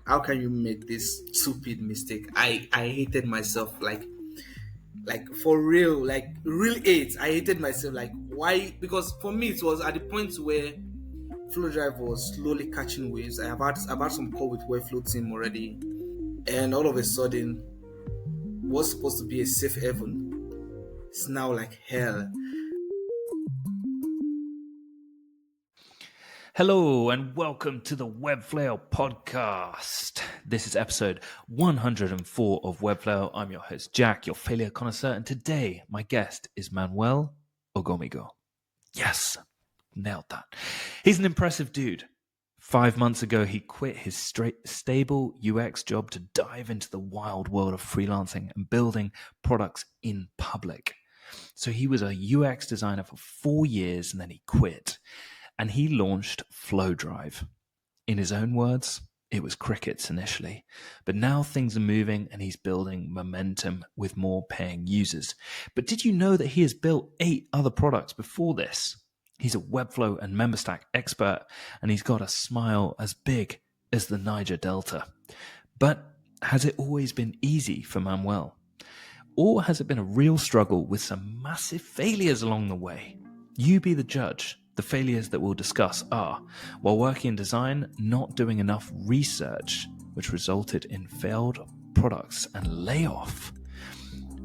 how can you make this stupid mistake? I hated myself like for real, like real hate. I hated myself. Like why? Because for me it was at the point where Flow Drive was slowly catching waves. I've had some call with Webflow team already, and all of a sudden, what's supposed to be a safe haven is now like hell. Hello and welcome to the Webflow podcast. This is episode 104 of Webflow. I'm your host, Jack, your failure connoisseur, and today my guest is Manuel Ogomigo. Yes, nailed that. He's an impressive dude. 5 months ago, he quit his stable UX job to dive into the wild world of freelancing and building products in public. So he was a UX designer for 4 years and then he quit. And he launched Flow Drive. In his own words, it was crickets initially, but now things are moving and he's building momentum with more paying users. But did you know that he has built 8 other products before this? He's a Webflow and MemberStack expert, and he's got a smile as big as the Niger Delta. But has it always been easy for Manuel? Or has it been a real struggle with some massive failures along the way? You be the judge. The failures that we'll discuss are, while working in design, not doing enough research, which resulted in failed products and layoff,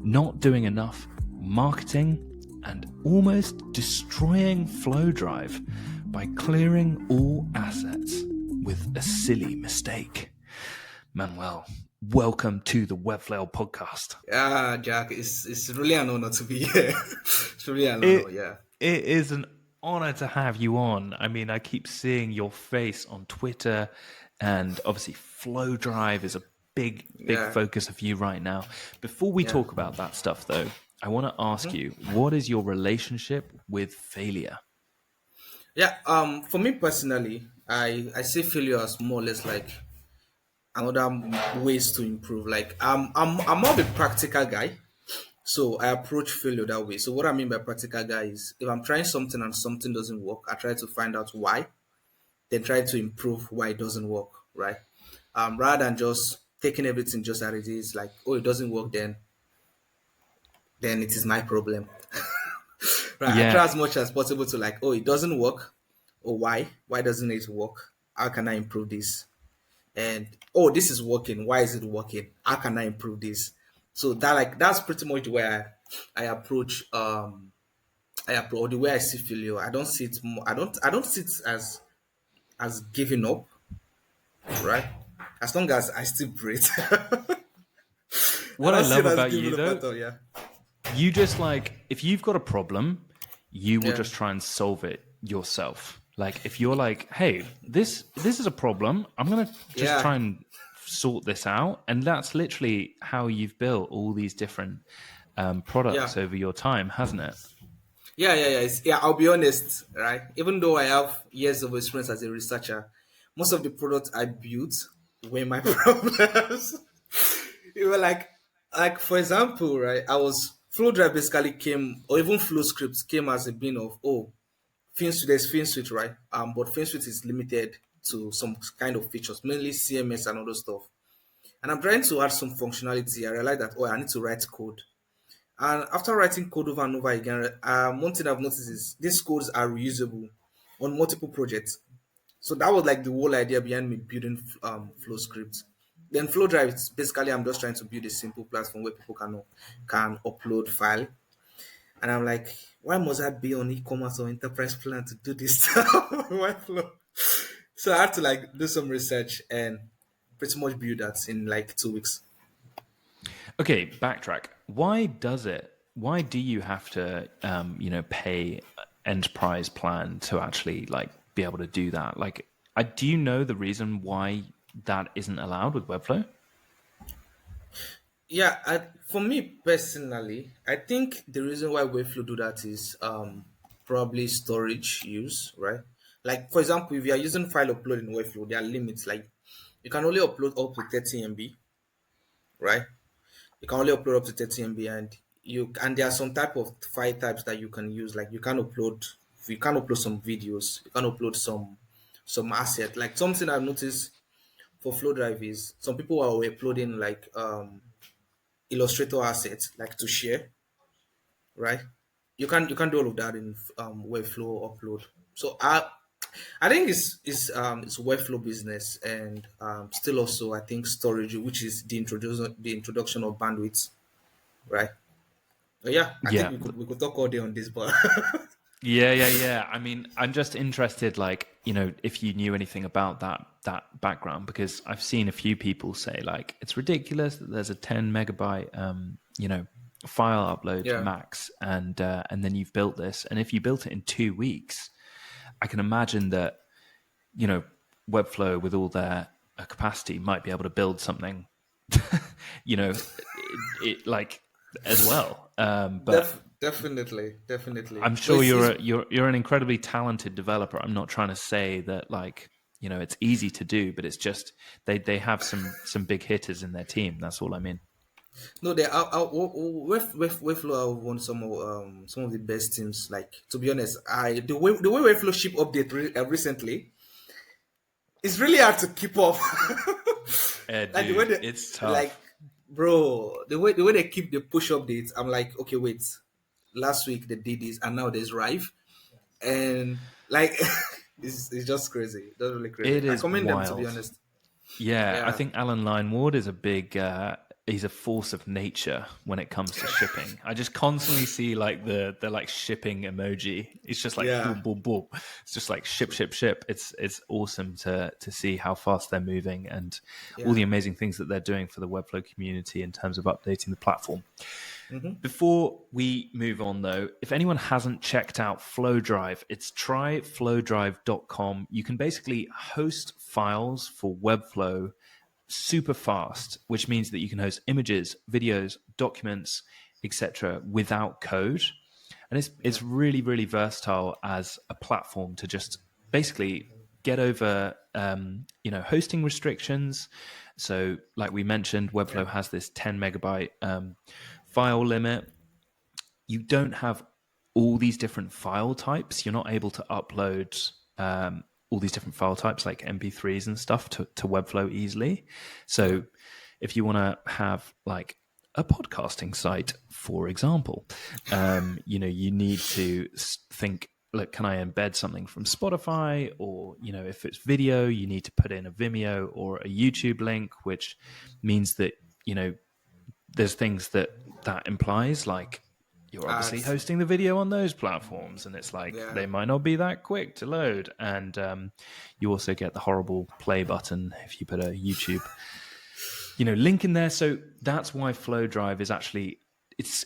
not doing enough marketing, and almost destroying Flow Drive by clearing all assets with a silly mistake. Manuel, welcome to the Webflow podcast. Yeah, Jack, it's really an honor to be here. It's really an honor, yeah. It is an honor to have you on. I mean, I keep seeing your face on Twitter, and obviously Flow Drive is a big focus of you right now. Before we talk about that stuff, though, I want to ask you, what is your relationship with failure? Yeah, for me personally, I see failure as more or less like another ways to improve. Like I'm more of a practical guy. So I approach failure that way. So what I mean by practical guy is if I'm trying something and something doesn't work, I try to find out why, then try to improve why it doesn't work, right? Rather than just taking everything just as it is, like, oh, it doesn't work, then it is my problem. Right. I try as much as possible to like, oh, it doesn't work. Or why? Why doesn't it work? How can I improve this? And oh, this is working. Why is it working? How can I improve this? So that's pretty much the way I approach or the way I see failure. I don't see it more, I don't see it as giving up, right? As long as I still breathe. What I don't see love it as about giving you, up though, at all, yeah. you just like, if you've got a problem, you will Yeah. just try and solve it yourself. Like, if you're like, hey, this is a problem, I'm going to just Yeah. try and sort this out. And that's literally how you've built all these different products Yeah. over your time, hasn't it? Yeah. I'll be honest, right? Even though I have years of experience as a researcher, most of the products I built were my problems. It were like for example, right? I was Flow Drive basically came, or even Flow Scripts came as a bin of FinSuite. There's FinSuite, right? But FinSuite is limited to some kind of features, mainly CMS and other stuff. And I'm trying to add some functionality. I realized that I need to write code. And after writing code over and over again, one thing I've noticed is these codes are reusable on multiple projects. So that was like the whole idea behind me building Flow scripts. Then Flow Drive, it's basically I'm just trying to build a simple platform where people can upload file. And I'm like, why must I be on e-commerce or enterprise plan to do this stuff? Why Flow? So I had to like do some research and pretty much build that in like 2 weeks. Okay, backtrack. Why do you have to, pay enterprise plan to actually like be able to do that? Like, do you know the reason why that isn't allowed with Webflow? Yeah, for me personally, I think the reason why Webflow do that is probably storage use, right? Like for example, if you are using file upload in Webflow, there are limits. Like you can only upload up to 30 MB, right? You can only upload up to 30 MB, and there are some type of file types that you can use. Like you can upload some videos, you can upload some asset. Like something I've noticed for FlowDrive is some people are uploading like Illustrator assets like to share, right? You can do all of that in Webflow upload. So I think it's Webflow business and still also I think storage, which is the introduction of bandwidth, right? Yeah, I think Yeah. we could talk all day on this, but Yeah. I mean, I'm just interested, like, if you knew anything about that background, because I've seen a few people say like it's ridiculous that there's a 10 megabyte, file upload yeah, max, and then you've built this, and if you built it in 2 weeks, I can imagine that Webflow with all their capacity might be able to build something, you know, like as well. But definitely. I'm No, sure it's, you're it's you're an incredibly talented developer. I'm not trying to say that like it's easy to do, but it's just they have some big hitters in their team. That's all I mean. no, they are Webflow have won some of the best teams. Like to be honest, the way Webflow ship update recently, it's really hard to keep up. Like the way Dude, they it's like, tough. bro, the way they keep the push updates, I'm like, okay, wait, last week they did this, and now there's Rive, and like, it's just crazy. That's really crazy. It I is commend them to be wild. honest. Yeah, I Yeah, think Alan Line Ward is a big. He's a force of nature when it comes to shipping. I just constantly see like the like shipping emoji. It's just like yeah, boom, boom, boom. It's just like ship, ship, ship. It's awesome to see how fast they're moving and all yeah. the amazing things that they're doing for the Webflow community in terms of updating the platform. Hmm. Before we move on, though, if anyone hasn't checked out FlowDrive, it's tryflowdrive.com. You can basically host files for Webflow super fast, which means that you can host images, videos, documents, etc., without code. And it's really, really versatile as a platform to just basically get over hosting restrictions. So, like we mentioned, Webflow Yeah. has this 10 megabyte file limit. You don't have all these different file types. You're not able to upload all these different file types like MP3s and stuff to Webflow easily. Yeah. So if you want to have like a podcasting site, for example, you need to think, look, can I embed something from Spotify? Or, if it's video, you need to put in a Vimeo or a YouTube link, which means that, there's things that implies, like you're obviously Ads. hosting the video on those platforms, and it's like Yeah. they might not be that quick to load, and you also get the horrible play button if you put a YouTube link in there. So that's why FlowDrive is actually it's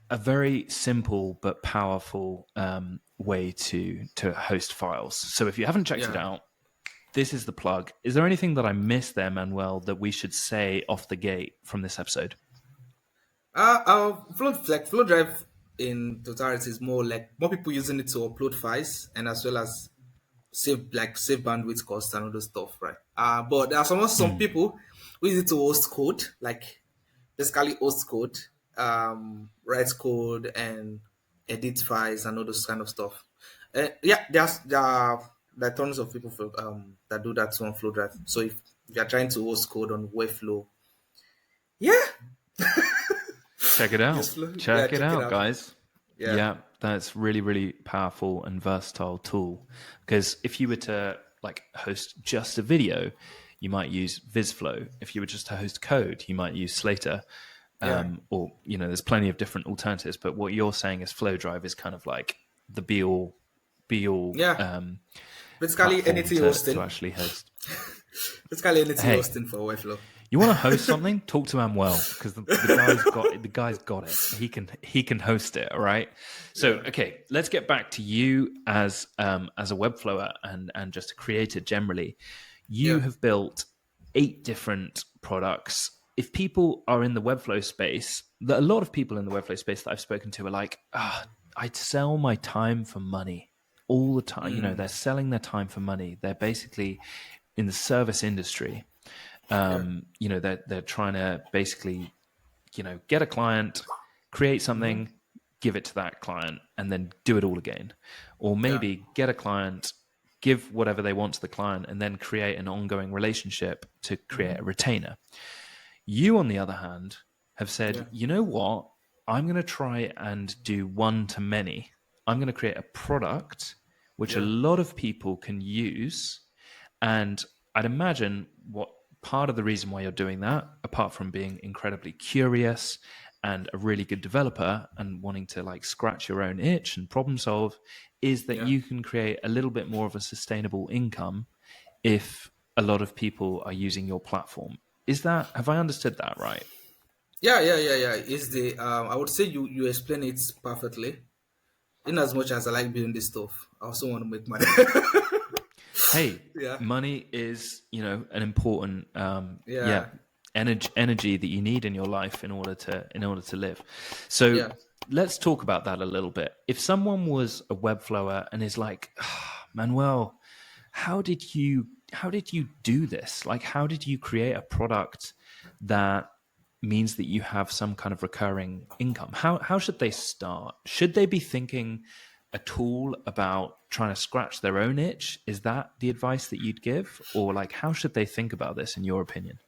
a very simple but powerful way to host files. So if you haven't checked it Yeah. out, this is the plug. Is there anything that I missed there, Manuel, that we should say off the gate from this episode? Flow Drive in totality is more like more people using it to upload files and as well as save bandwidth costs and all those stuff, right? But there are some people who use it to host code, like basically host code, write code and edit files and all those kind of stuff. Yeah, there are tons of people that do that on Flow Drive. So if you are trying to host code on Webflow, yeah, Check it out. just flow. Yeah, Check it check it out, out. guys. Yeah. Yeah, that's really, really powerful and versatile tool. Because if you were to like host just a video, you might use VizFlow. If you were just to host code, you might use Slater. Yeah. Or there's plenty of different alternatives. But what you're saying is FlowDrive is kind of like the be all Yeah. Basically platform anything to hosting. actually host. Basically anything Hey, hosting for Webflow. you want to host something? Talk to Manuel, because the guy's got it. He can host it. All right. So okay, let's get back to you as a Webflower and just a creator generally. You Yeah. have built 8 different products. If people are in the Webflow space, a lot of people in the Webflow space that I've spoken to are like, I'd sell my time for money all the time. They're selling their time for money. They're basically in the service industry. Yeah. They're trying to basically, get a client, create something, give it to that client, and then do it all again. Or Yeah. maybe get a client, give whatever they want to the client, and then create an ongoing relationship to create a retainer. You, on the other hand, have said, you know what? I'm going to try and do one to many. I'm going to create a product which a lot of people can use. And I'd imagine what part of the reason why you're doing that, apart from being incredibly curious and a really good developer and wanting to like scratch your own itch and problem solve, is that you can create a little bit more of a sustainable income if a lot of people are using your platform. Have I understood that right? Yeah. Is the I would say you explain it perfectly. In as much as I like building this stuff, I also want to make money. Hey, Yeah. money is, an important, Yeah. energy that you need in your life in order to live. So let's talk about that a little bit. If someone was a Webflower and is like, Manuel, how did you do this? Like, how did you create a product that means that you have some kind of recurring income? How should they start? Should they be thinking at all about trying to scratch their own itch? Is that the advice that you'd give? Or like, how should they think about this in your opinion?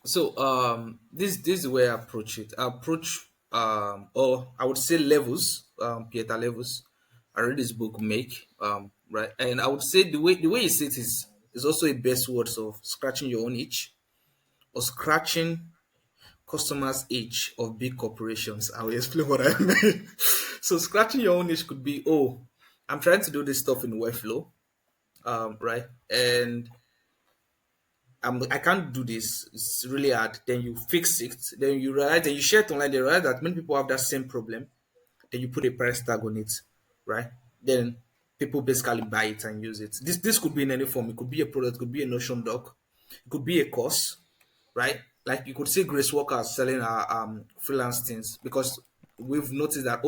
So this is the way I approach it. I approach or I would say levels, Pieter levels. I read his book Make, right, and I would say the way he says it is also a best words of scratching your own itch or scratching customers' itch of big corporations. I will explain what I mean. So scratching your own itch could be, oh, I'm trying to do this stuff in Webflow, right, and I can't do this. It's really hard. Then you fix it. Then you realize, then you share it online. They realize that many people have that same problem. Then you put a price tag on it, right? Then people basically buy it and use it. This could be in any form. It could be a product. It could be a Notion doc. It could be a course, right? Like you could see Grace Walker selling her freelance things because we've noticed that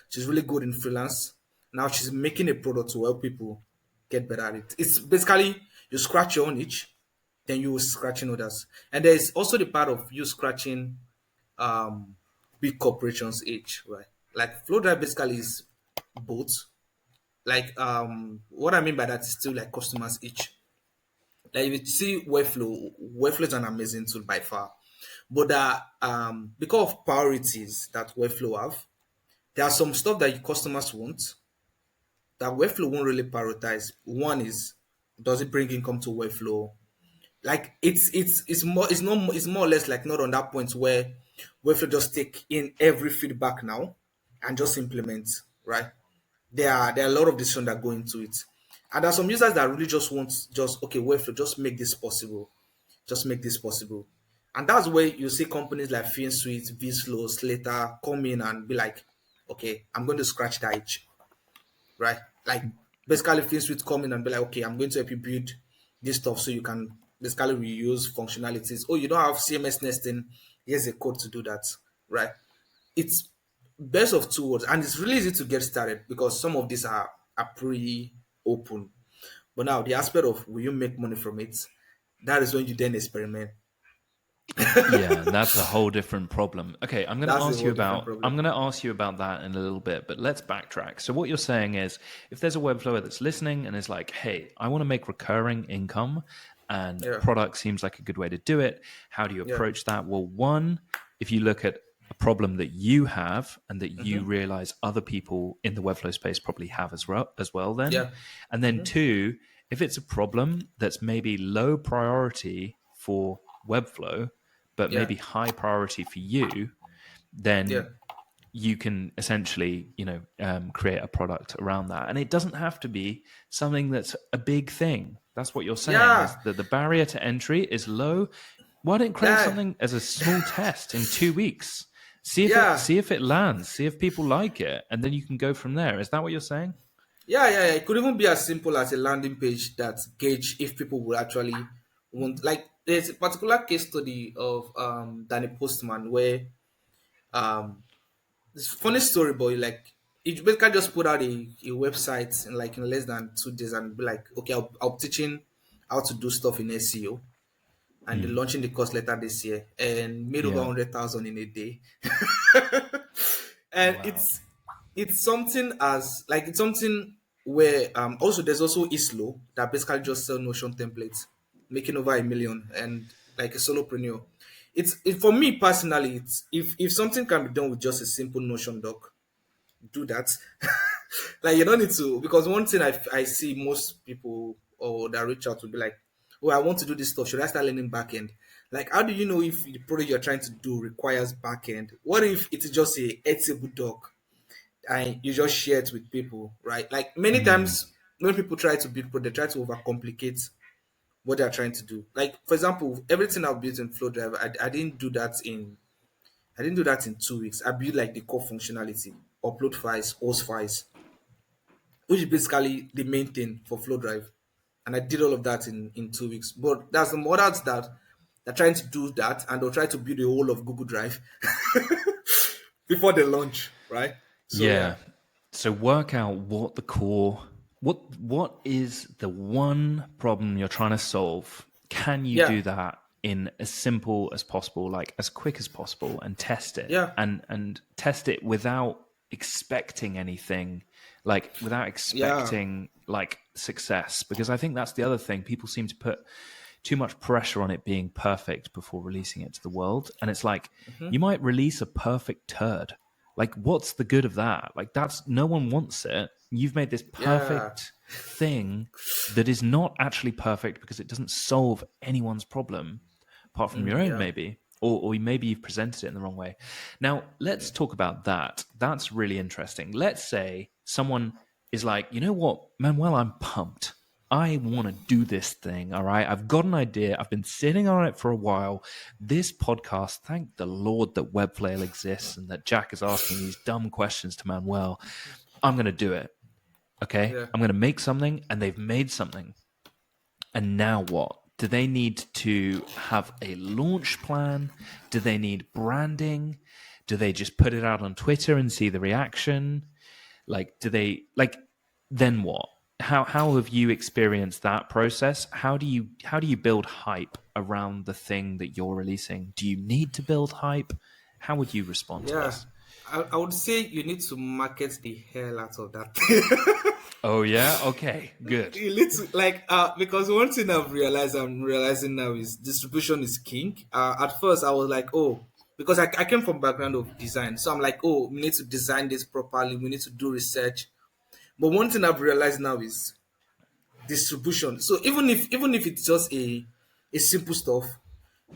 she's really good in freelance. Now she's making a product to help people get better at it. It's basically you scratch your own itch, then you scratching others. And there's also the part of you scratching um big corporations itch, right? Like flow drive basically is both. Like what I mean by that is still like customers itch. Like if you see Webflow is an amazing tool by far. But because of priorities that Webflow have, there are some stuff that your customers want that Webflow won't really prioritize. One is, does it bring income to Webflow? Like it's more or less like not on that point where Webflow just take in every feedback now and just implement, right? There are a lot of decisions that go into it. And there are some users that really just want, just okay, Webflow, just make this possible. Just make this possible. And that's where you see companies like FinSuite, vSlow, Slater come in and be like, okay, I'm going to scratch that itch, right? Like basically FinSuite come in and be like, okay, I'm going to help you build this stuff so you can basically reuse functionalities. Oh, you don't have CMS nesting. Here's a code to do that, right? It's best of two worlds, and it's really easy to get started because some of these are pretty open. But now the aspect of will you make money from it, that is when you then experiment. Yeah, that's a whole different problem. Okay, That's a whole different I'm problem. going to ask you about that in a little bit, but let's backtrack. So what you're saying is if there's a Webflower that's listening and is like, "Hey, I want to make recurring income and Yeah, product seems like a good way to do it." How do you yeah, approach that? Well, one, if you look at a problem that you have and that you mm-hmm. realize other people in the Webflow space probably have as well then. Yeah, And then two, if it's a problem that's maybe low priority for Webflow but yeah, maybe high priority for you, yeah, then you can essentially, create a product around that. And it doesn't have to be something that's a big thing. That's what you're saying is yeah, that the barrier to entry is low. Why don't you create yeah, something as a small test in 2 weeks? yeah. See if it lands, see if people like it, and then you can go from there. Is that what you're saying? Yeah. It could even be as simple as a landing page that gauge if people will actually want. Like there's a particular case study of Danny Postman where um it's a funny story, but like you basically just put out a website in less than 2 days and be like, okay, I'll be teaching how to do stuff in SEO, and they're Mm, launching the course later this year and made over yeah. 100,000 in a day. And Wow. it's something as like it's something. where also there's also Islo that basically just sell Notion templates, making over 1 million, and like a solopreneur. For me personally, it's if something can be done with just a simple Notion doc, do that. Like you don't need to, because one thing I see most people or that reach out to be like, oh, I want to do this stuff. Should I start learning backend? Like, how do you know if the project you're trying to do requires backend? What if it is just a editable doc and you just share it with people, right? Like many Mm. times when people try to build project, they try to overcomplicate what they're trying to do. Like for example, everything I've built in FlowDrive, I didn't do that in 2 weeks. I built like the core functionality, upload files, host files, which is basically the main thing for FlowDrive. And I did all of that in 2 weeks. But there's some others that are trying to do that and they'll try to build a whole of Google Drive before they launch, right? So Yeah. yeah. So work out what the core, what is the one problem you're trying to solve. Can you Yeah. do that in as simple as possible, like as quick as possible, and test it, Yeah. and test it without expecting anything, like without Yeah. expecting like success? Because I think that's the other thing. People seem to put too much pressure on it being perfect before releasing it to the world, and it's like you might release a perfect turd. Like, what's the good of that? Like, that's no one wants it. You've made this Yeah. perfect thing that is not actually perfect because it doesn't solve anyone's problem, apart from your own, Yeah. maybe. Or maybe you've presented it in the wrong way. Now, let's talk about that. That's really interesting. Let's say someone is like, you know what, Manuel, I'm pumped. I want to do this thing. All right. I've got an idea. I've been sitting on it for a while. This podcast, thank the Lord that Webflail exists and that Jack is asking these dumb questions to Manuel. I'm going to do it. Okay. Yeah. I'm going to make something, and they've made something. And now what? Do they need to have a launch plan? Do they need branding? Do they just put it out on Twitter and see the reaction? Like, do they like? Then what? How have you experienced that process? How do you build hype around the thing that you're releasing? Do you need to build hype? How would you respond to Yeah. this? I would say you need to market the hell out of that thing. Oh yeah, okay, good. You need to like because one thing I'm realizing now is distribution is king. At first I was like, oh, because I came from background of design, so I'm like, oh, we need to design this properly, we need to do research. But one thing I've realized now is distribution. So even if it's just a simple stuff,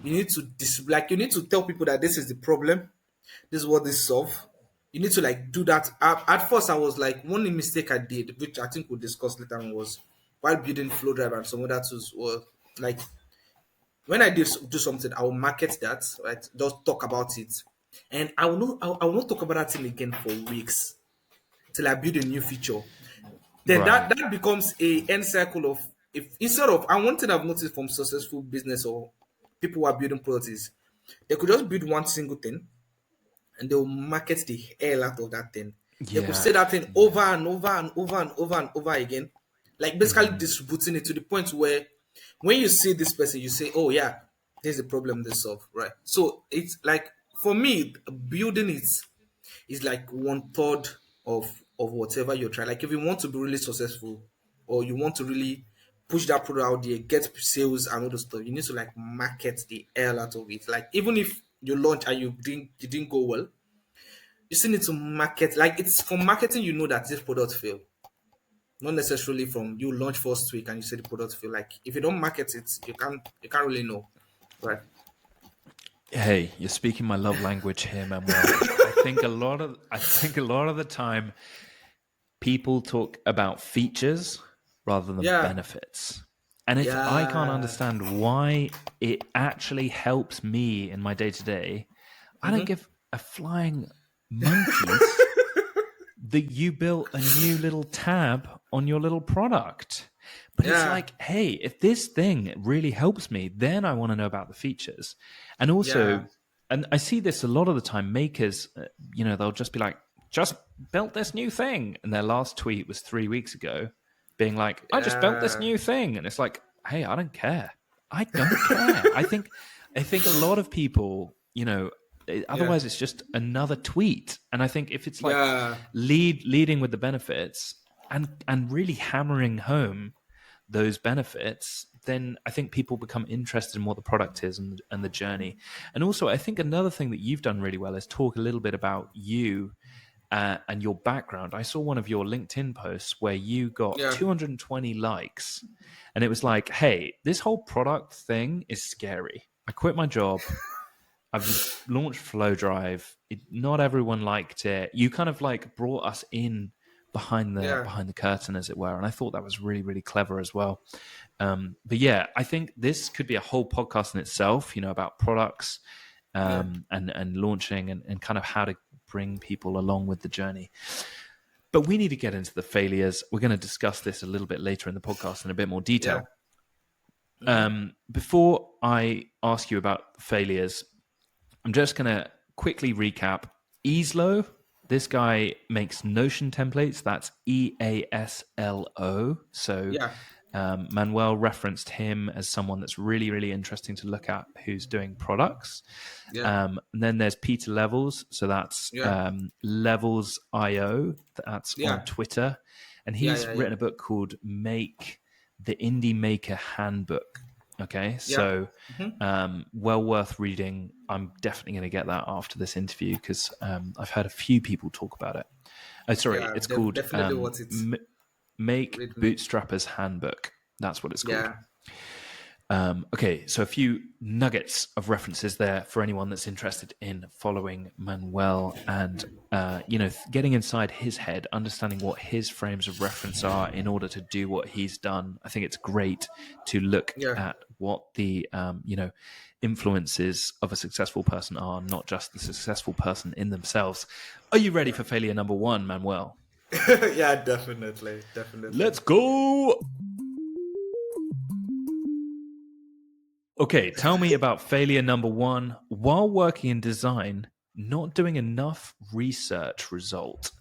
you need to like you need to tell people that this is the problem, this is what this solve. You need to like do that. At first, I was like, one mistake I did, which I think we'll discuss later on, was while building FlowDrive and some other tools, were like when I do something, I will market that, right? Just talk about it, and I will not talk about that thing again for weeks till I build a new feature. Then that Right. that becomes a end cycle of, if instead of, and one thing I've noticed from successful business or people who are building products is they could just build one single thing and they'll market the hell out of that thing. They could Yeah. say that thing over and over and over and over and over again, like basically distributing it to the point where when you see this person, you say, "Oh yeah, there's a problem they solve." Right. So it's like for me, building it is like one third of whatever you're trying. Like if you want to be really successful, or you want to really push that product out there, get sales and all the stuff, you need to like market the hell out of it. Like even if you launch and you didn't go well, you still need to market. Like it's from marketing, you know that this product failed. Not necessarily from you launch first week and you say the product fail. Like if you don't market it, you can't really know. Right. Hey, you're speaking my love language here, Manuel. I think a lot of the time people talk about features rather than Yeah. benefits. And if I can't Yeah. understand why it actually helps me in my day to day, I don't give a flying monkeys that you built a new little tab on your little product. But it's Yeah. like, hey, if this thing really helps me, then I want to know about the features. And Yeah. also, and I see this a lot of the time, makers, they'll just be like, just built this new thing. And their last tweet was 3 weeks ago, being like, I just built this Yeah. new thing. And it's like, hey, I don't care. I don't care. I think a lot of people, Yeah. otherwise it's just another tweet. And I think if it's like Yeah. leading with the benefits, and really hammering home those benefits, then I think people become interested in what the product is and the journey. And also, I think another thing that you've done really well is talk a little bit about you and your background. I saw one of your LinkedIn posts where you got Yeah. 220 likes, and it was like, hey, this whole product thing is scary. I quit my job. I've launched FlowDrive. Not everyone liked it. You kind of like brought us in Yeah. behind the curtain, as it were, and I thought that was really, really clever as well. But yeah, I think this could be a whole podcast in itself. About products Yeah. and launching and kind of how to bring people along with the journey. But we need to get into the failures. We're going to discuss this a little bit later in the podcast in a bit more Yeah. detail. Before I ask you about failures, I'm just going to quickly recap. Easlo, this guy makes Notion templates. That's EASLO. So Yeah. Manuel referenced him as someone that's really, really interesting to look at who's doing products. Yeah. And then there's Peter Levels. So that's Yeah. Levels IO. That's on Yeah. Twitter. And Yeah. he's Yeah. written a book called Make the Indie Maker Handbook. Okay, Yeah. so well worth reading. I'm definitely going to get that after this interview because I've heard a few people talk about it. Oh, sorry, Yeah. it's called Definitely worth it. Make Read me. Bootstrapper's Handbook. That's what it's called. Yeah. Okay, so a few nuggets of references there for anyone that's interested in following Manuel and getting inside his head, understanding what his frames of reference are in order to do what he's done. I think it's great to look Yeah. at what the influences of a successful person are, not just the successful person in themselves. Are you ready for failure number 1, Manuel? Yeah. Definitely. Definitely. Let's go. Okay, tell me about failure number 1. While working in design, not doing enough research result,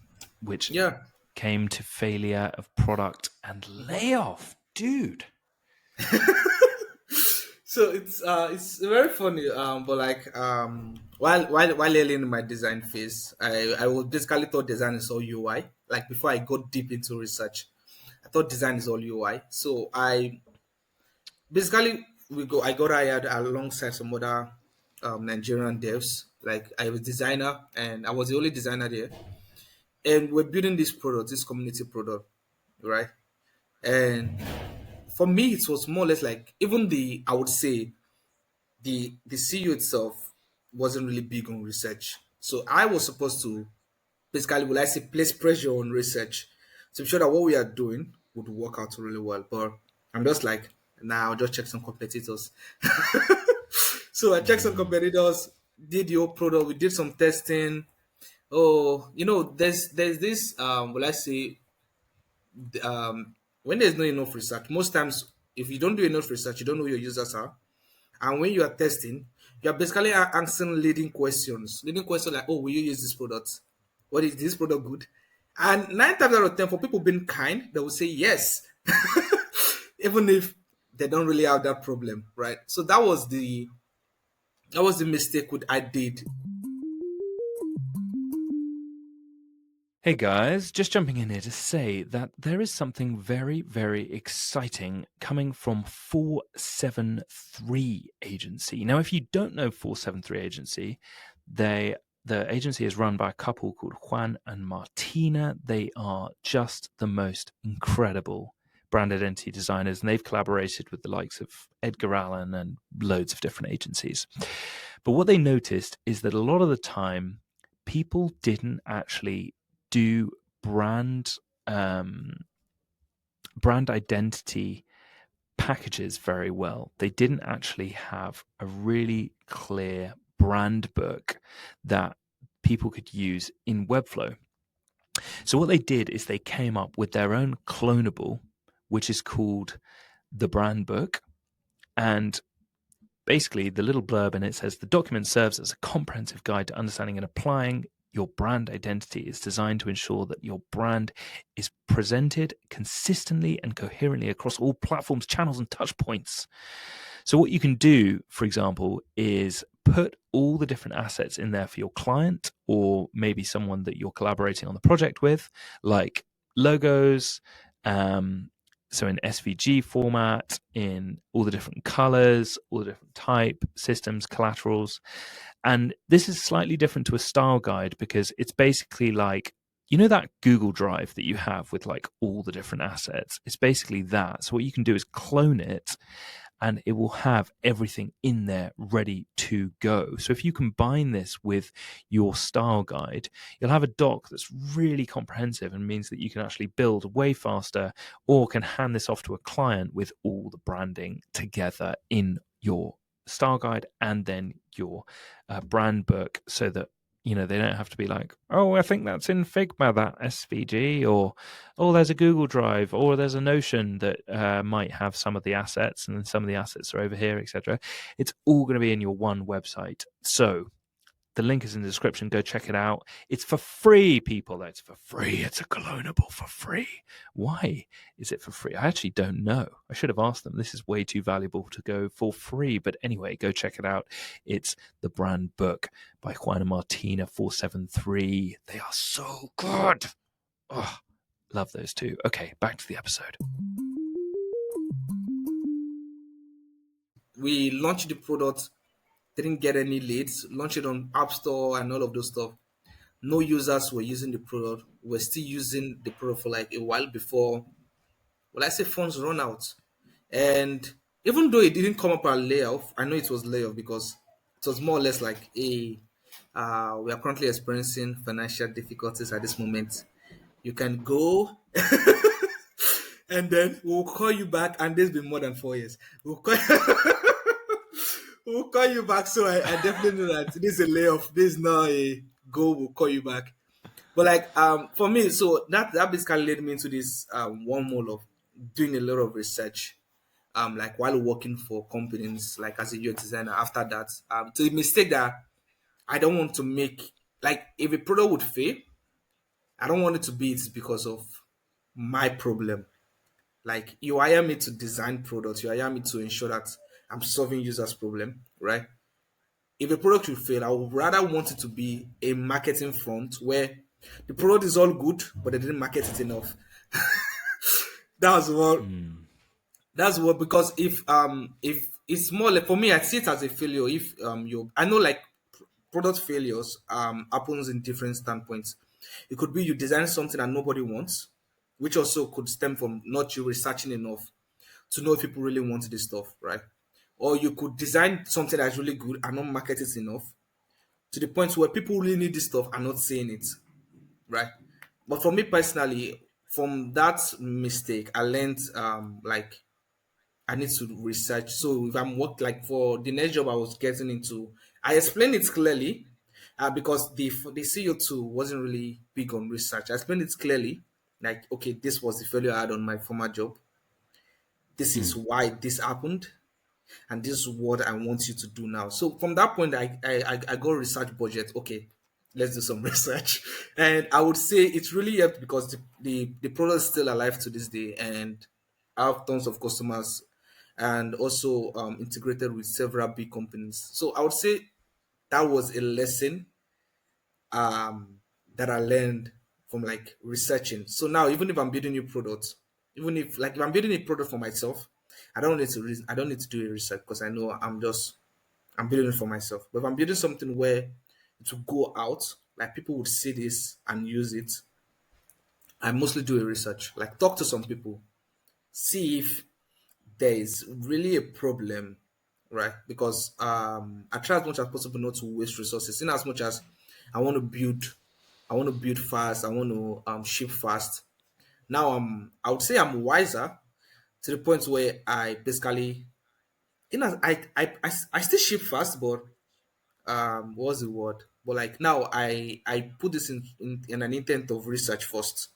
which Yeah. came to failure of product and layoff. Dude. So it's very funny. But like while early in my design phase, I was basically thought design is all UI. Like before I got deep into research, I thought design is all UI. So I basically I got hired alongside some other Nigerian devs. Like I was designer and I was the only designer there. And we're building this product, this community product, right? And for me it was more or less like even the I would say the CEO itself wasn't really big on research. So I was supposed to basically, will I say, place pressure on research to be sure that what we are doing would work out really well. But I'm just like, nah, I'll just check some competitors. So I checked some competitors, did the whole product, we did some testing. Oh, there's this will I say when there's not enough research, most times if you don't do enough research, you don't know who your users are. And when you are testing, you are basically answering leading questions. Leading questions like, oh, will you use this product? What is this product good? And 9 times out of 10, for people being kind, they will say yes, even if they don't really have that problem, right? So that was the mistake what I did. Hey guys, just jumping in here to say that there is something very, very exciting coming from 473 Agency. Now, if you don't know 473 Agency, the agency is run by a couple called Juan and Martina. They are just the most incredible brand identity designers, and they've collaborated with the likes of Edgar Allan and loads of different agencies. But what they noticed is that a lot of the time, people didn't actually do brand identity packages very well. They didn't actually have a really clear brand book that people could use in Webflow. So what they did is they came up with their own clonable, which is called the brand book. And basically the little blurb in it says the document serves as a comprehensive guide to understanding and applying your brand identity. Is designed to ensure that your brand is presented consistently and coherently across all platforms, channels, and touch points. So what you can do, for example, is put all the different assets in there for your client or maybe someone that you're collaborating on the project with, like logos, um, so in SVG format, in all the different colors, all the different type systems, collaterals. And this is slightly different to a style guide because it's basically like, you know, that Google Drive that you have with like all the different assets? It's basically that. So what you can do is clone it and it will have everything in there ready to go. So if you combine this with your style guide, you'll have a doc that's really comprehensive and means that you can actually build way faster or can hand this off to a client with all the branding together in your style guide and then your brand book, so that they don't have to be like, oh, I think that's in Figma, that SVG, or oh, there's a Google Drive, or there's a Notion that might have some of the assets, and then some of the assets are over here, etc. It's all going to be in your one website. So the link is in the description. Go check it out. It's for free, people. It's for free. It's a clonable for free. Why is it for free? I actually don't know. I should have asked them. This is way too valuable to go for free. But anyway, go check it out. It's The Brand Book by Juana Martina 473. They are so good. Oh, love those two. Okay, back to the episode. We launched the product, didn't get any leads, launched it on App Store and all of those stuff. No users were using the product. We're still using the product for like a while before, well, I say funds run out. And even though it didn't come up as layoff, I know it was layoff because it was more or less like we are currently experiencing financial difficulties at this moment. You can go and then we'll call you back, and there's been more than 4 years. We'll call you back. So I definitely know that this is a layoff. This is not a go, we'll call you back. But like for me, so that basically led me into this one more of doing a lot of research. Like while working for companies, like as a UX designer. After that, to the mistake that I don't want to make, like if a product would fail, I don't want it to be it's because of my problem. Like you hire me to design products, you hire me to ensure that I'm solving users' problem, right? If a product will fail, I would rather want it to be a marketing front where the product is all good, but they didn't market it enough. That's what. That's what, because if it's more like, for me, I see it as a failure. If I know like product failures happens in different standpoints. It could be you design something that nobody wants, which also could stem from not you researching enough to know if people really want this stuff, right? Or you could design something that's really good and not market it enough to the point where people really need this stuff and not saying it, right? But for me personally, from that mistake, I learned like I need to research. So if I'm work like for the next job I was getting into, I explained it clearly because the CEO too wasn't really big on research. I explained it clearly, like okay, this was the failure I had on my former job. This is why this happened, and this is what I want you to do now. So from that point, I got research budget. Okay, let's do some research, and I would say it's really helped because the product is still alive to this day, and I have tons of customers, and also integrated with several big companies. So I would say that was a lesson that I learned from like researching. So now even if I'm building new products, even if I'm building a product for myself, I don't need to do a research because I know I'm building it for myself. But if I'm building something where it will go out, like people would see this and use it, I mostly do a research. Like talk to some people, see if there is really a problem, right? Because I try as much as possible not to waste resources. In as much as I want to build, I want to build fast, I want to ship fast. Now I would say I'm wiser to the point where I basically, I still ship fast, but what's the word? But like now I put this in an intent of research first.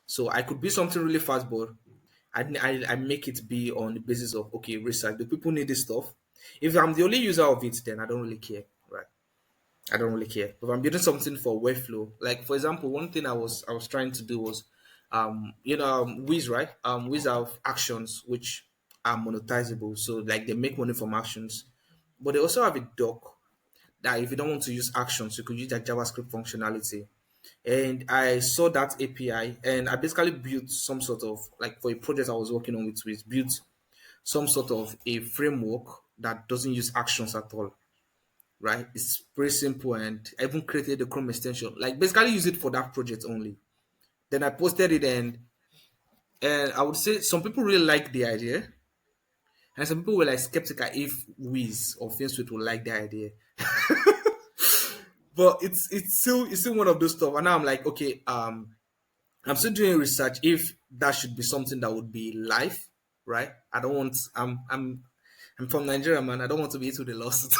So I could be something really fast, but I make it be on the basis of okay, research. Do people need this stuff? If I'm the only user of it, then I don't really care, right? I don't really care. But if I'm building something for workflow, like for example, one thing I was trying to do was, Wiz, right? Wiz have actions which are monetizable, so like they make money from actions, but they also have a doc that if you don't want to use actions, you could use that JavaScript functionality. and I saw that API, and I basically built some sort of, like, for a project I was working on with built some sort of a framework that doesn't use actions at all. Right? It's pretty simple, and I even created a Chrome extension. Like, basically use it for that project only. Then I posted it, and I would say some people really like the idea, and some people were like skeptical if Wiz or FinSuite would like the idea. But it's still one of those stuff. And now I'm like, okay, I'm still doing research if that should be something that would be live, right? I don't want I'm from Nigeria, man. I don't want to be into the lost.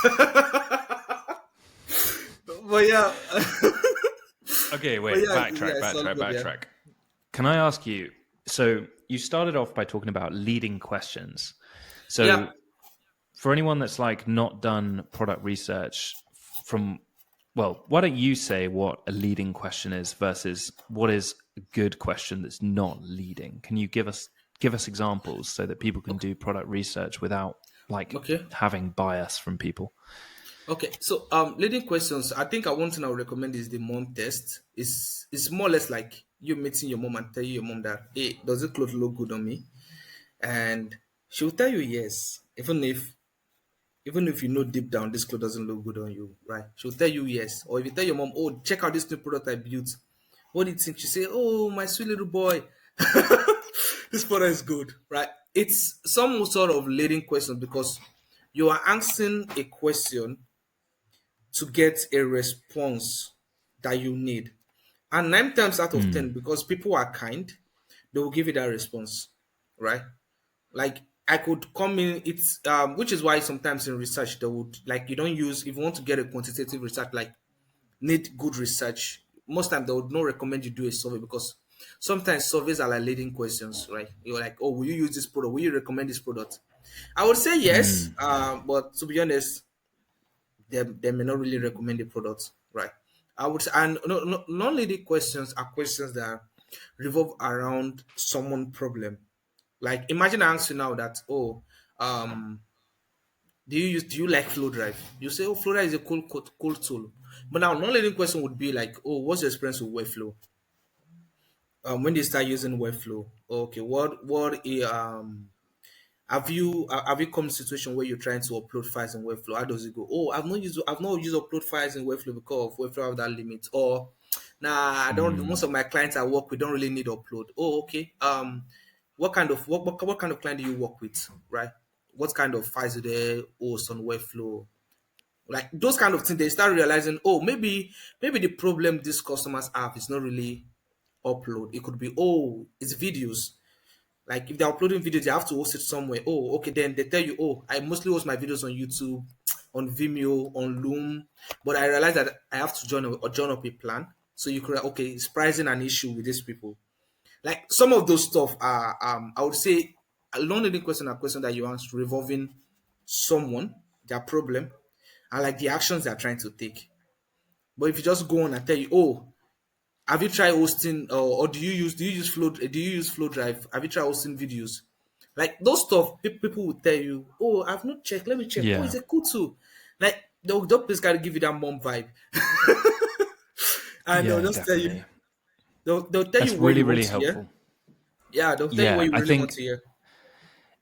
But yeah. Okay, But wait, yeah, backtrack, it's all backtrack, good, yeah. backtrack. Can I ask you? So you started off by talking about leading questions. So Yeah. for anyone that's like not done product research from, well, why don't you say what a leading question is versus what is a good question that's not leading? Can you give us examples so that people can do product research without like Okay. having bias from people? Okay. So leading questions, I think one thing I would recommend is the mom test. It's more or less like you meeting your mom and tell your mom that, hey, does the clothes look good on me? And she'll tell you yes, even if you know deep down this clothes doesn't look good on you, right? She'll tell you yes. Or if you tell your mom, oh, check out this new product I built. What do you think? She say, oh, my sweet little boy, this product is good, right? It's some sort of leading question because you are answering a question to get a response that you need. And 9 times out of 10, because people are kind, they will give you that response, right? Like, I could come in, it's which is why sometimes in research they would, like, you don't use, if you want to get a quantitative research, like, need good research, most time they would not recommend you do a survey because sometimes surveys are like leading questions, right? You're like, oh, will you use this product, will you recommend this product? I would say yes, but to be honest, they may not really recommend the product, right? I would say, and non-leading questions are questions that revolve around someone problem. Like, imagine I ask you now that, oh, um, do you like Flow Drive? You say, oh, Flow Drive is a cool tool. But now, non-leading question would be like, oh, what's your experience with Webflow? When they start using Webflow, okay, have you come to a situation where you're trying to upload files in Webflow? How does it go? Oh, I've not used upload files in Webflow because of Webflow have that limit. Or, nah, I don't. Most of my clients I work with don't really need upload. Oh, okay. What kind of client do you work with, right? What kind of files do they host on Webflow? Like those kind of things, they start realizing, oh, maybe the problem these customers have is not really upload. It could be, oh, it's videos. Like, if they're uploading videos, they have to host it somewhere. Oh, okay, then they tell you, oh, I mostly host my videos on YouTube, on Vimeo, on Loom, but I realized that I have to join up a plan. So you could, okay, it's pricing an issue with these people. Like, some of those stuff are, I would say, a long-leading question, a question that you answer revolving someone, their problem, and like the actions they're trying to take. But if you just go on and tell you, oh, have you tried hosting, or do you use Flow Drive? Have you tried hosting videos? Like those stuff, people will tell you, oh, I've not checked. Let me check. Oh, Yeah, it's a cool tool. Like, they'll basically give you that mom vibe, and they'll yeah, just tell you, definitely. they'll tell That's you what really, you want really to hear. helpful. Yeah, they'll tell you what Yeah, you I really want think to hear.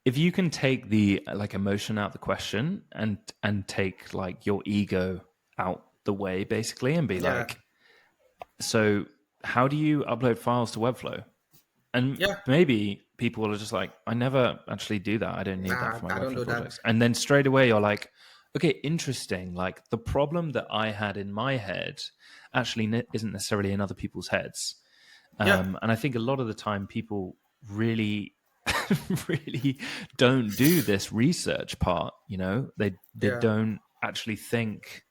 if you can take the like emotion out of the question and take like your ego out the way basically and be Yeah, like, so how do you upload files to Webflow? And yeah. maybe people are just like, I never actually do that. I don't need that Nah, for my I don't Webflow know that. projects. And then straight away you're like, okay, interesting. Like the problem that I had in my head actually isn't necessarily in other people's heads. Yeah, And I think a lot of the time people really, really don't do this research part. You know, they yeah, don't actually think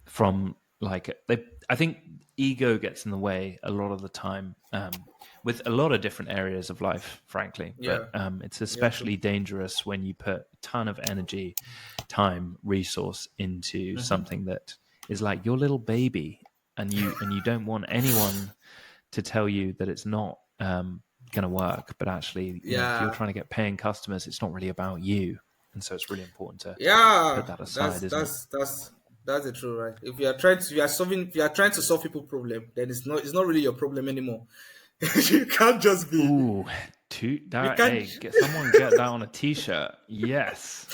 from like they. I think ego gets in the way a lot of the time with a lot of different areas of life, frankly. yeah, But it's yeah. True. especially dangerous when you put a ton of energy, time, resource into something that is like your little baby, and you don't want anyone to tell you that it's not going to work. But actually, you know, if you're Yeah, trying to get paying customers, it's not really about you, and so it's really important to yeah. put that That's aside, isn't it? that's that's That's the truth, right? If you are trying to, if you are trying to solve people problem, then it's not really your problem anymore. You can't just be, Ooh, you that, can't. hey, someone get that on a t-shirt. Yes.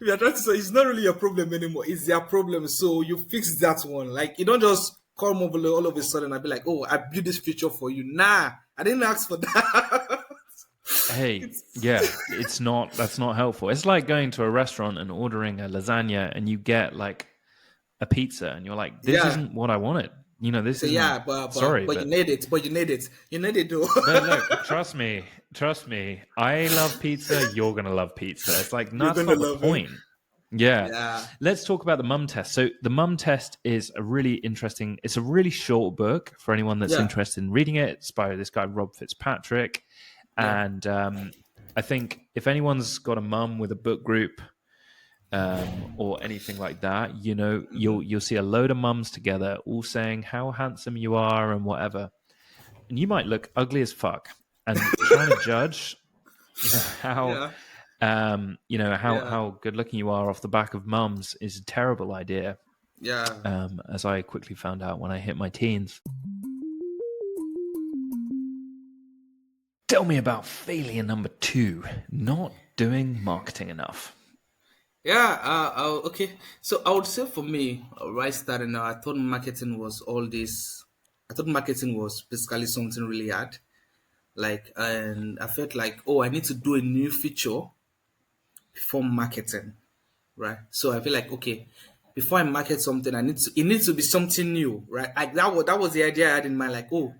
If you are trying to say it's not really your problem anymore, it's their problem. So you fix that one. Like you don't just come over all of a sudden and be like, "Oh, I built this feature for you." Nah, I didn't ask for that. Hey, It's yeah, that's not helpful. It's like going to a restaurant and ordering a lasagna and you get like a pizza and you're like, this yeah. isn't what I wanted. You This say isn't, yeah, but sorry, you but need it. But you need it though. look, trust me. I love pizza. You're gonna love pizza. It's like, no, You're that's gonna not the love it. point. Yeah. Yeah, Let's talk about the mum test. So the mum test is a really interesting, it's a really short book for anyone that's yeah, interested in reading it. It's by this guy, Rob Fitzpatrick. yeah. And I think if anyone's got a mum with a book group or anything like that, you'll see a load of mums together all saying how handsome you are and whatever. And you might look ugly as fuck. And trying to judge how Yeah, yeah, how good looking you are off the back of mums is a terrible idea, yeah. as I quickly found out when I hit my teens. Tell me about failure number 2, not doing marketing enough. Yeah, okay. So I would say for me, right starting now, I thought marketing was basically something really hard. Like, and I felt like, oh, I need to do a new feature before marketing, right? So I feel like, okay, before I market something, it needs to be something new, right? That was the idea I had in mind. Like, oh,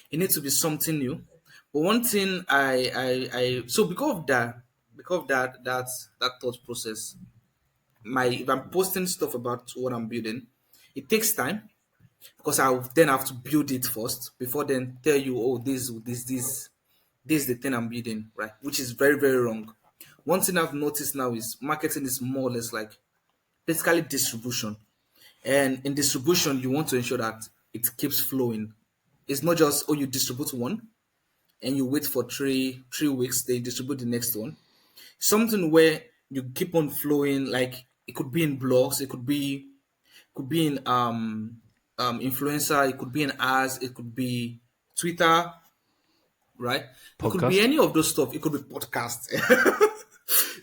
it needs to be something new. But one thing so because of that thought process, if I'm posting stuff about what I'm building, it takes time because I'll then have to build it first before then tell you, oh, this is the thing I'm building, right? Which is very, very wrong. One thing I've noticed now is marketing is more or less like basically distribution. And in distribution, you want to ensure that it keeps flowing. It's not just, oh, you distribute one and you wait for three weeks, they distribute the next one. Something where you keep on flowing, like it could be in blogs, it could be in influencer, it could be in ads, it could be Twitter, right? It could be Podcast. any of those stuff. It could be podcast.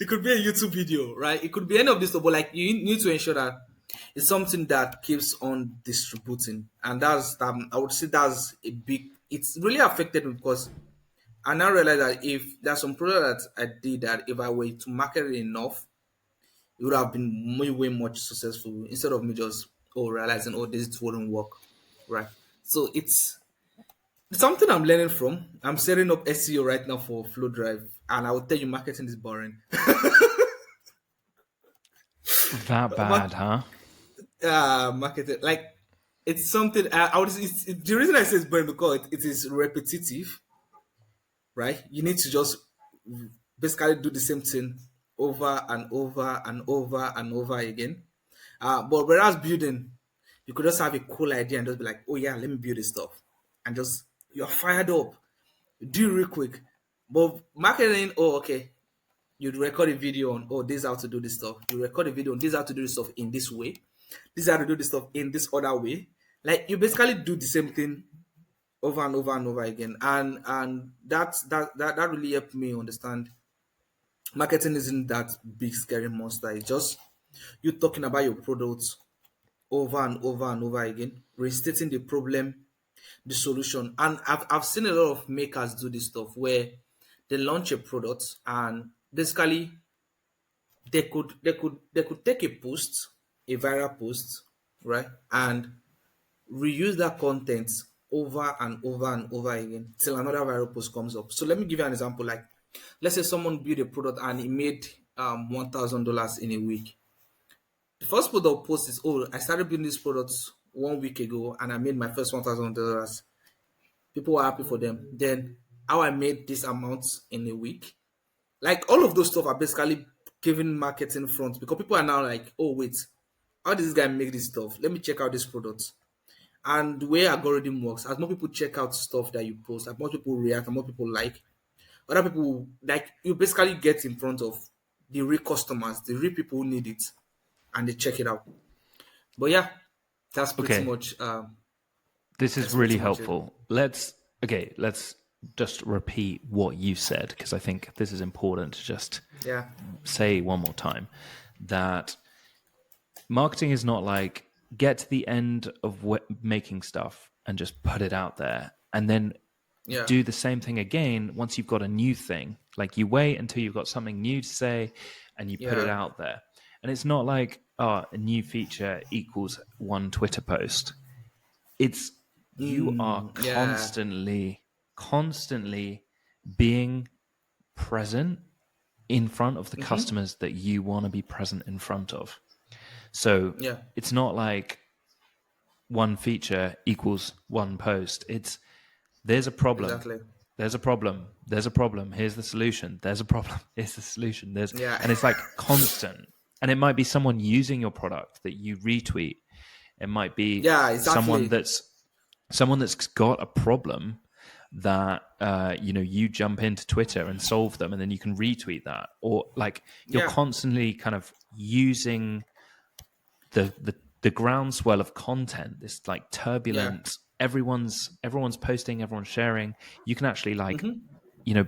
It could be a YouTube video, right? It could be any of this stuff, but like you need to ensure that it's something that keeps on distributing, and that's I would say that's a big. It's really affected me because I now realize that if there's some product that I did that if I were to market it enough, it would have been way much successful instead of me just realizing this wouldn't work, right? So it's something I'm learning from. I'm setting up SEO right now for Flow Drive, and I will tell you, marketing is boring. That bad, huh? Marketing, like it's something I would. The reason I say it's boring because it is repetitive, right? You need to just basically do the same thing over and over and over and over again. But whereas building, you could just have a cool idea and just be like, oh yeah, let me build this stuff, and just you're fired up, do it real quick. But marketing, oh okay, you'd record a video on this is how to do this stuff. You record a video on this is how to do this stuff in this way. This is how to do this stuff in this other way. Like you basically do the same thing over and over and over again. And that really helped me understand marketing isn't that big scary monster. It's just you talking about your products over and over and over again, restating the problem, the solution. And I've seen a lot of makers do this stuff where they launch a product and basically they could take a post, a viral post, right, and reuse that content over and over and over again till another viral post comes up. So let me give you an example. Like, let's say someone built a product and he made $1,000 in a week. The first product post is, oh, I started building this product 1 week ago and I made my first $1,000. People were happy for them. Then how I made this amount in a week, like all of those stuff are basically giving marketing front because people are now like, oh wait, how does this guy make this stuff? Let me check out this product. And the way algorithm works, as more people check out stuff that you post, as more people react, and more people like, other people like you basically get in front of the real customers, the real people who need it, and they check it out. But yeah, that's pretty Okay, much this is that's pretty really much it. helpful. Let's just repeat what you said, because I think this is important to just Yeah. say one more time, that marketing is not like get to the end of making stuff and just put it out there and then Yeah. do the same thing again once you've got a new thing. Like you wait until you've got something new to say and you put it Yeah. out there. And it's not like, oh, a new feature equals one Twitter post. It's you are Yeah. constantly being present in front of the customers that you want to be present in front of. So Yeah. it's not like one feature equals one post. It's there's a problem. Exactly. There's a problem. There's a problem. Here's the solution. There's a problem. Here's the solution. Yeah. And it's like constant. And it might be someone using your product that you retweet. It might be Yeah. someone Exactly. that's got a problem that you jump into Twitter and solve them, and then you can retweet that. Or like you're Yeah. constantly kind of using the groundswell of content, this like Yeah. turbulent, everyone's posting, everyone's sharing. You can actually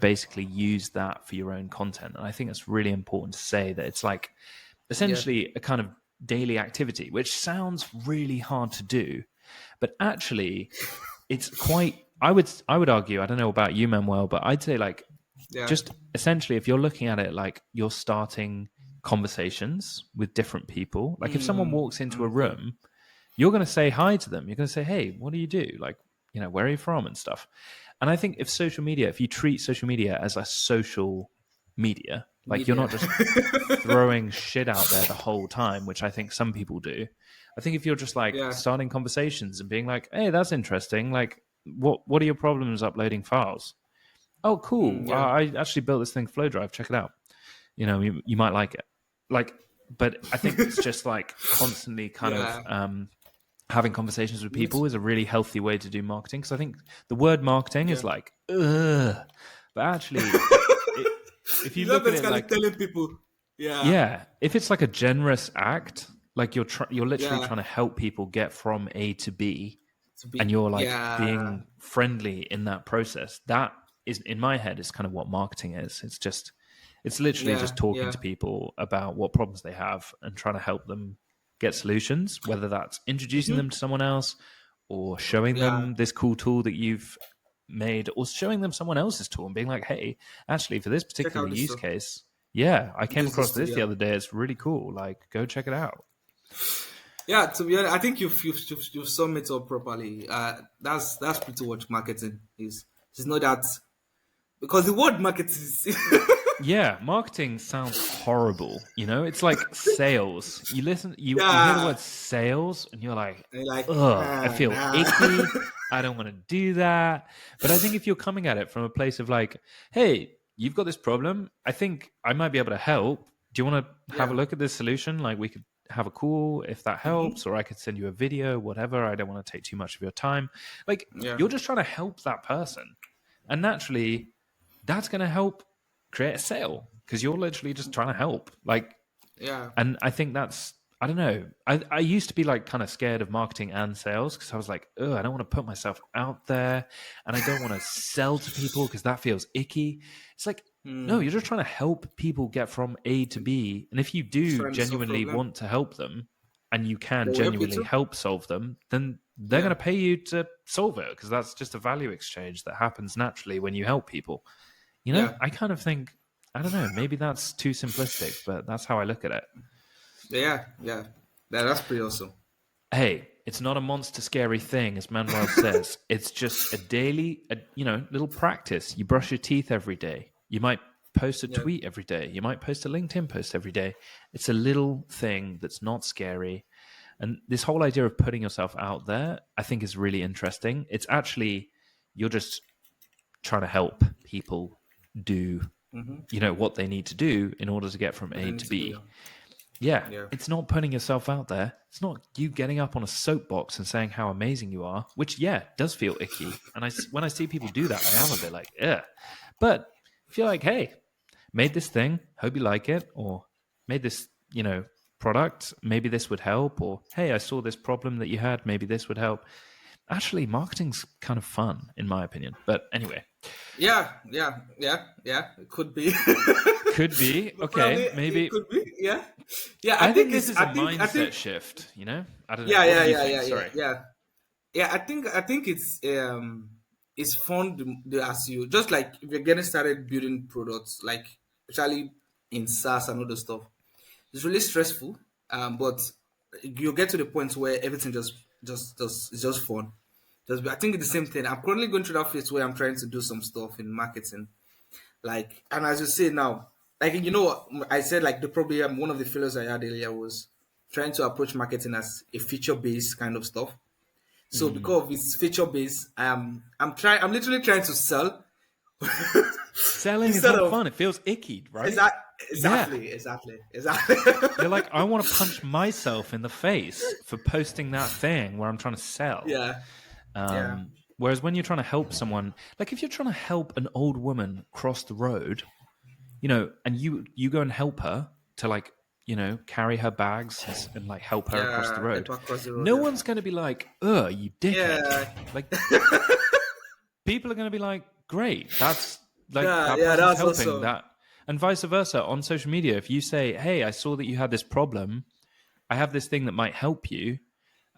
basically use that for your own content. And I think it's really important to say that it's like Yeah. essentially a kind of daily activity, which sounds really hard to do, but actually it's quite, I would argue, I don't know about you, Manuel, but I'd say like Yeah. just essentially if you're looking at it like you're starting conversations with different people, like if someone walks into a room, you're going to say hi to them. You're going to say, hey, what do you do? Like, where are you from and stuff. And I think if you treat social media as a social media, like you're Media. not just throwing shit out there the whole time, which I think some people do. I think if you're just like Yeah. starting conversations and being like, hey, that's interesting. Like, what are your problems uploading files? Oh, cool. Yeah. I actually built this thing, FlowDrive. Check it out. You might like it. Like, but I think it's just like constantly kind Yeah. of having conversations with people is a really healthy way to do marketing. Because I think the word marketing is Yeah. like, ugh. But actually, if you You love look at it basically like, telling people. Yeah. yeah, if it's like a generous act, like you're literally Yeah. trying to help people get from A to B, To be. and you're like Yeah. being friendly in that process, that is, in my head, is kind of what marketing is. It's literally Yeah. just talking Yeah. to people about what problems they have and trying to help them get solutions, whether that's introducing them to someone else or showing Yeah. them this cool tool that you've made, or showing them someone else's tool and being like, hey, actually for this Check particular out this use stuff. case, yeah, I came Use this across too. this the Yeah. other day. It's really cool. Like, go check it out. Yeah. To be honest, I think you've summed it up properly. That's pretty much marketing is. It's not that because the word marketing is. Yeah, marketing sounds horrible. It's like sales. You hear the Yeah. word sales and you're like, And like, ugh, I feel nah. icky. I don't want to do that. But I think if you're coming at it from a place of like, hey, you've got this problem, I think I might be able to help. Do you want to have a Yeah. look at this solution? Like, we could have a call if that helps, or I could send you a video, whatever. I don't want to take too much of your time. Like, Yeah. you're just trying to help that person. And naturally, that's going to help create a sale because you're literally just trying to help. Like, Yeah. and I think that's, I don't know. I used to be like kind of scared of marketing and sales because I was like, oh, I don't want to put myself out there and I don't want to sell to people because that feels icky. It's like, no, you're just trying to help people get from A to B. And if you do Trying to solve genuinely problem. want to help them and you can They'll help you genuinely too. help solve them, then they're Yeah. going to pay you to solve it because that's just a value exchange that happens naturally when you help people. Yeah. I kind of think, I don't know, maybe that's too simplistic, but that's how I look at it. Yeah. Yeah. That's pretty awesome. Hey, it's not a monster scary thing, as Manuel says. It's just a daily, little practice. You brush your teeth every day. You might post a tweet every day. You might post a LinkedIn post every day. It's a little thing that's not scary. And this whole idea of putting yourself out there, I think is really interesting. It's actually, you're just trying to help people do, what they need to do in order to get from A to B. Yeah, it's not putting yourself out there. It's not you getting up on a soapbox and saying how amazing you are, which, does feel icky. And when I see people do that, I am a bit like, ugh. But if you're like, hey, made this thing, hope you like it, or made this, product. Maybe this would help. Or, hey, I saw this problem that you had. Maybe this would help. Actually, marketing's kind of fun, in my opinion. But anyway, Yeah, it could be. could be. Probably Okay, it maybe. could be. Yeah, yeah. I I think think this it's. is a I mindset think. shift, you know? I don't know. Yeah, What yeah, do you yeah, think? yeah, yeah, Sorry. yeah. Yeah, I think it's fun as you just like if you're getting started building products, like especially in SaaS and other stuff. It's really stressful, but you get to the point where everything just it's just fun. Just I think it's the same thing. I'm currently going through that phase where I'm trying to do some stuff in marketing, like, and as you say now, like I said like the problem, one of the failures I had earlier was trying to approach marketing as a feature based kind of stuff. So Mm. because it's feature based, I'm literally trying to sell Selling is instead not of fun. It feels icky, right? exact, Yeah. exactly. You're like, I want to punch myself in the face for posting that thing where I'm trying to sell. Yeah, yeah, Whereas when you're trying to help someone, like if you're trying to help an old woman cross the road, and you go and help her to like, carry her bags and like help her across the yeah. road, Help across the road. no Yeah, one's going to be like, ugh, you dickhead. yeah, Like people are going to be like, great, that's like yeah, that yeah. person's That's helping also that. And vice versa on social media. If you say, hey, I saw that you had this problem, I have this thing that might help you.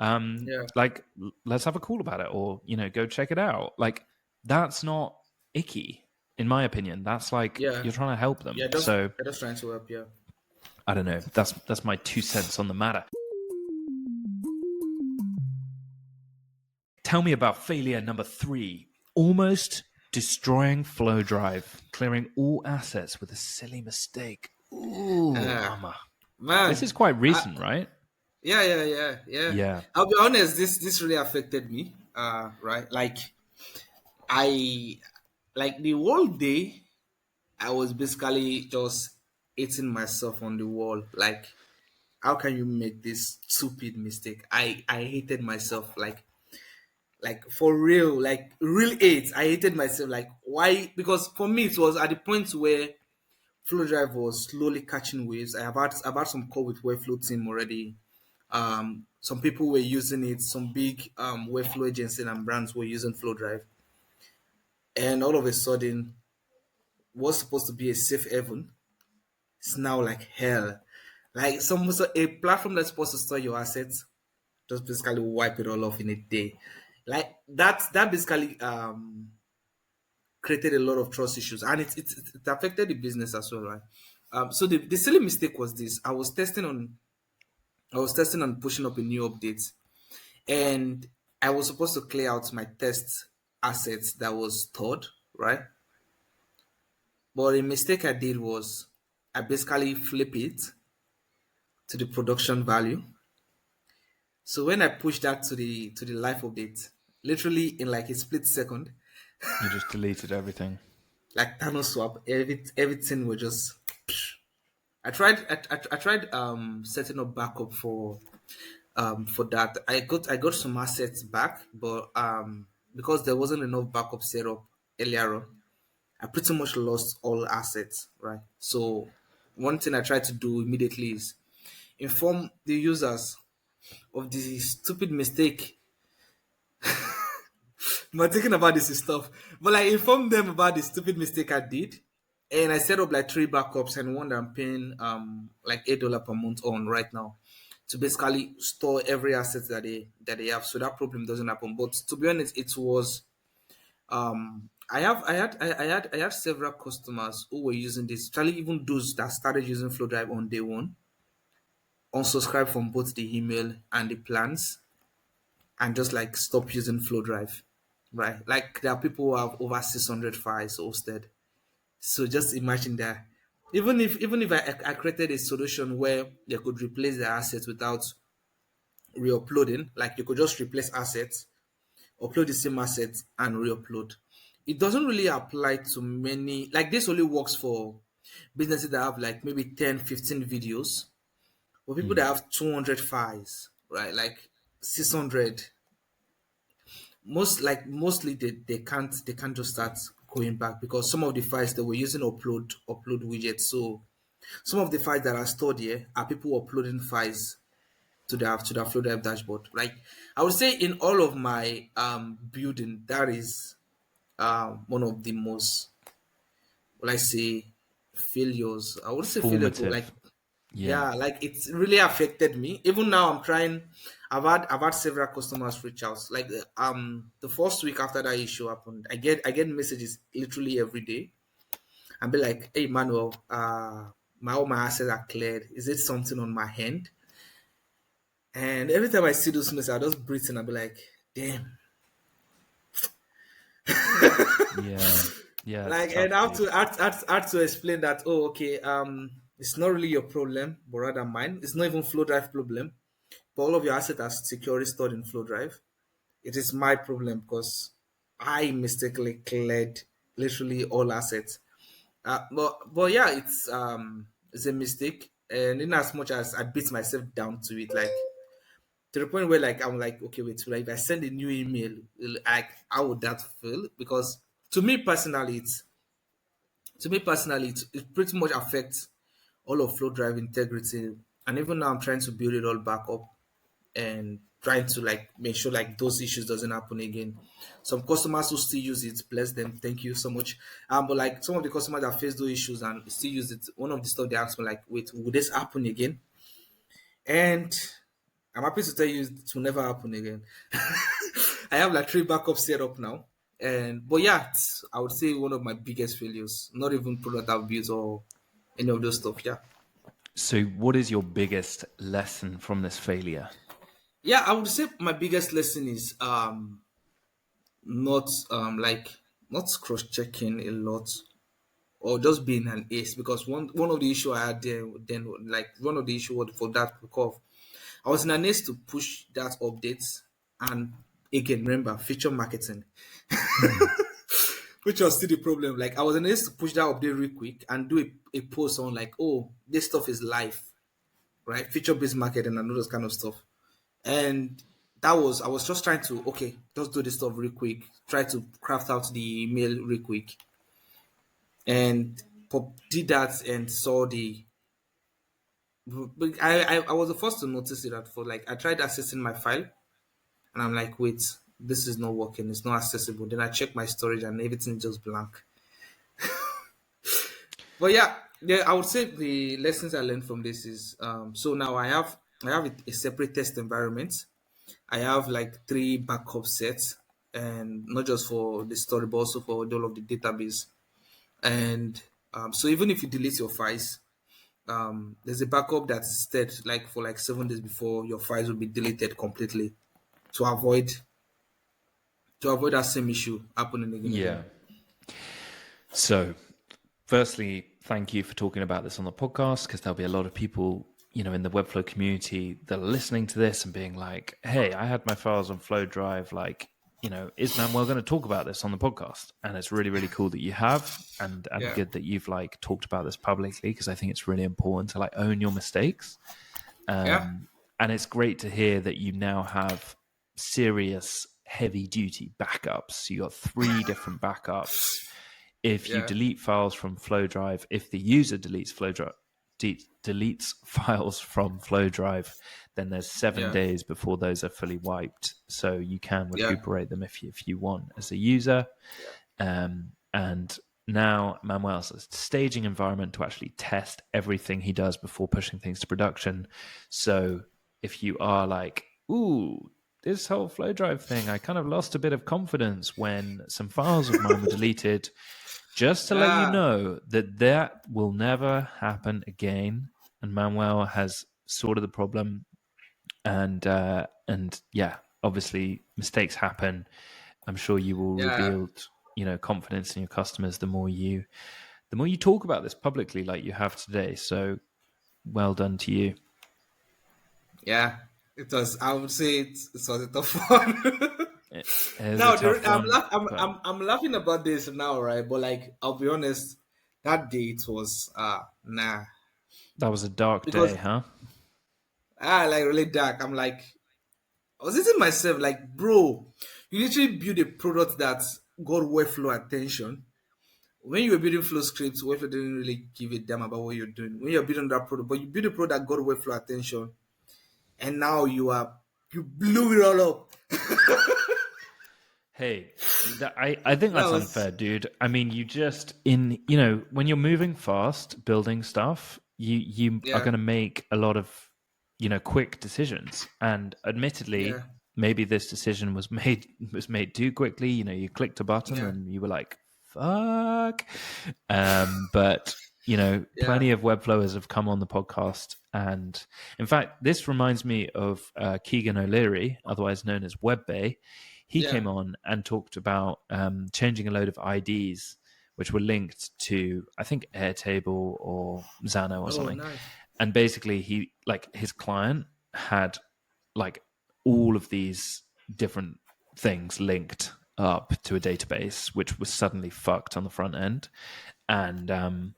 yeah, Like, let's have a call about it, or go check it out. Like, that's not icky, in my opinion. That's like yeah, you're trying to help them. yeah. So Just trying to help. Yeah. I don't know. That's my 2 cents on the matter. Tell me about failure number 3. Almost destroying Flow Drive, clearing all assets with a silly mistake. Ooh, Ah, mama. This is man. quite recent, right? Yeah, yeah, yeah, yeah. Yeah. I'll be honest. This really affected me. Right. Like I, like the whole day, I was basically just hitting myself on the wall. Like, how can you make this stupid mistake? I hated myself. Like for real. Like real hate. I hated myself. Like why? Because for me, it was at the point where Flow Drive was slowly catching waves. I've had some call with Webflow team already. Some people were using it. Some big Webflow agencies and brands were using Flow Drive, and all of a sudden, what's supposed to be a safe haven, it's now like hell. Like so a platform that's supposed to store your assets just basically wipe it all off in a day. Like that basically created a lot of trust issues, and it affected the business as well, right? So the silly mistake was this: I was testing on pushing up a new update, and I was supposed to clear out my test assets that was stored, right? But the mistake I did was I basically flip it to the production value. So when I pushed that to the live update, literally in like a split second, You just deleted everything. like Thanos swap, everything was just. I tried setting up backup for that. I got some assets back, but because there wasn't enough backup set up earlier on, I pretty much lost all assets, right? So one thing I tried to do immediately is inform the users of the stupid mistake. But thinking about this stuff, but like inform them about the stupid mistake I did, and I set up like 3 backups and one that I'm paying like $8 per month on right now to basically store every asset that they have, so that problem doesn't happen. But to be honest, it was I had several customers who were using this, actually even those that started using Flow Drive on day one, unsubscribe from both the email and the plans, and just like stop using Flow Drive, right? Like there are people who have over 600 files hosted. So just imagine that. Even if I created a solution where they could replace the assets without re-uploading, like you could just replace assets, upload the same assets and re-upload. It doesn't really apply to many, like this only works for businesses that have like maybe 10, 15 videos, or people that Mm. have 200 files, right? Like 600. Mostly they can't just start going back because some of the files they were using upload widgets. So Some of the files that are stored here are people uploading files to their Flow Drive dashboard. Like I would say, in all of my building, that is one of the most, will I say, failures. I would say failure, but like, Formative. Yeah. yeah, like it's really affected me. Even now, I'm trying. I've had several customers reach out. Like the first week after that issue happened, I get messages literally every day and be like, "Hey, Manuel, all my assets are cleared. Is it something on my hand?" And every time I see those messages, I just breathe in and be like, "Damn." Yeah. Yeah. It's Like, and tough, I have dude. to I have to explain that. Oh, okay. It's not really your problem, but rather mine. It's not even Flow Drive problem. But all of your assets are securely stored in Flow Drive. It is my problem because I mistakenly cleared literally all assets. But yeah, it's a mistake, and in as much as I beat myself down to it, like to the point where like I'm like, okay, wait, so like if I send a new email, like how would that feel? Because to me personally, it pretty much affects all of Flow Drive integrity, and even now I'm trying to build it all back up and trying to like make sure like those issues doesn't happen again. Some customers who still use it, bless them, thank you so much. But like some of the customers that face those issues and still use it, one of the stuff they ask me like, wait, will this happen again? And I'm happy to tell you it will never happen again. I have like 3 backups set up now. And but yeah, I would say one of my biggest failures. Not even product I've built or any of those stuff. Yeah. So, what is your biggest lesson from this failure? Yeah, I would say my biggest lesson is not not cross checking a lot or just being an ace, because one of the issue I had there then, like one of the issue was for that because I was in an ace to push that update, and again remember feature marketing, Hmm. which was still the problem. Like I was in ace to push that update real quick and do a post on like, oh, this stuff is live, right? Feature based marketing and all those kind of stuff. And I was just trying to, okay, just do this stuff real quick, try to craft out the email real quick, and did that and saw the. But I was the first to notice it at first. Like I tried accessing my file, and I'm like, wait, this is not working. It's not accessible. Then I check my storage, and everything just blank. But yeah, I would say the lessons I learned from this is so now I have a separate test environment. I have like 3 backup sets, and not just for the story, but also for all of the database. And so even if you delete your files, there's a backup that's set like for like 7 days before your files will be deleted completely to avoid that same issue happening again and Yeah. again. So, firstly, thank you for talking about this on the podcast, because there'll be a lot of people, in the Webflow community that are listening to this and being like, hey, I had my files on Flow Drive. Like, is Manuel going to talk about this on the podcast? And it's really, really cool that you have, and Yeah, good that you've like talked about this publicly, because I think it's really important to like own your mistakes. yeah, And it's great to hear that you now have serious heavy duty backups. So you got 3 different backups. If you yeah, delete files from Flow Drive, if the user deletes deletes files from Flow Drive, then there's 7 days before those are fully wiped. So you can yeah, recuperate them if you want as a user. And now Manuel's a staging environment to actually test everything he does before pushing things to production. So if you are like, ooh, this whole Flow Drive thing, I kind of lost a bit of confidence when some files of mine were deleted, just to let you yeah, know that that will never happen again. And Manuel has sorted the problem. And yeah, obviously mistakes happen. I'm sure you will yeah, rebuild, confidence in your customers the more you talk about this publicly, like you have today. So well done to you. yeah. It was. I would say it was a tough one. It is a Now tough one, but I'm laughing about this now, right? But like, I'll be honest, that day it was nah, that was a dark day, because huh? like really dark. I'm like, I was eating myself like, bro, you literally build a product that got workflow attention. when you were building flow scripts, Webflow didn't really give a damn about what you're doing. When you're building that product, but you build a product that got Webflow attention, and now you blew it all up. Hey, I think That that's was unfair, dude. I mean, you just when you're moving fast, building stuff, you are yeah, going to make a lot of quick decisions. And yeah, admittedly, maybe this decision was made too quickly. You clicked a button yeah, and you were like, "Fuck." But yeah, plenty of Webflowers have come on the podcast, and in fact, this reminds me of Keegan O'Leary, otherwise known as WebBay. He yeah. came on and talked about changing a load of IDs which were linked to, I think, Airtable or Xano or Oh, something. nice. And basically, his client had like all of these different things linked up to a database, which was suddenly fucked on the front end. And No.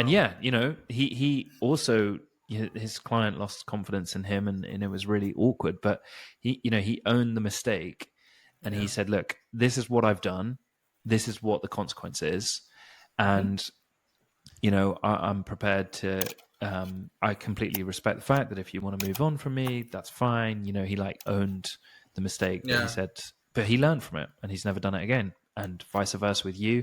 yeah, he also, his client lost confidence in him, and it was really awkward. But he owned the mistake, and he Yeah. said, "Look, this is what I've done. This is what the consequence is, Mm-hmm. and I'm prepared to." I completely respect the fact that if you want to move on from me, that's fine. He owned the mistake, but he Yeah. said, but he learned from it, and he's never done it again. And vice versa with you.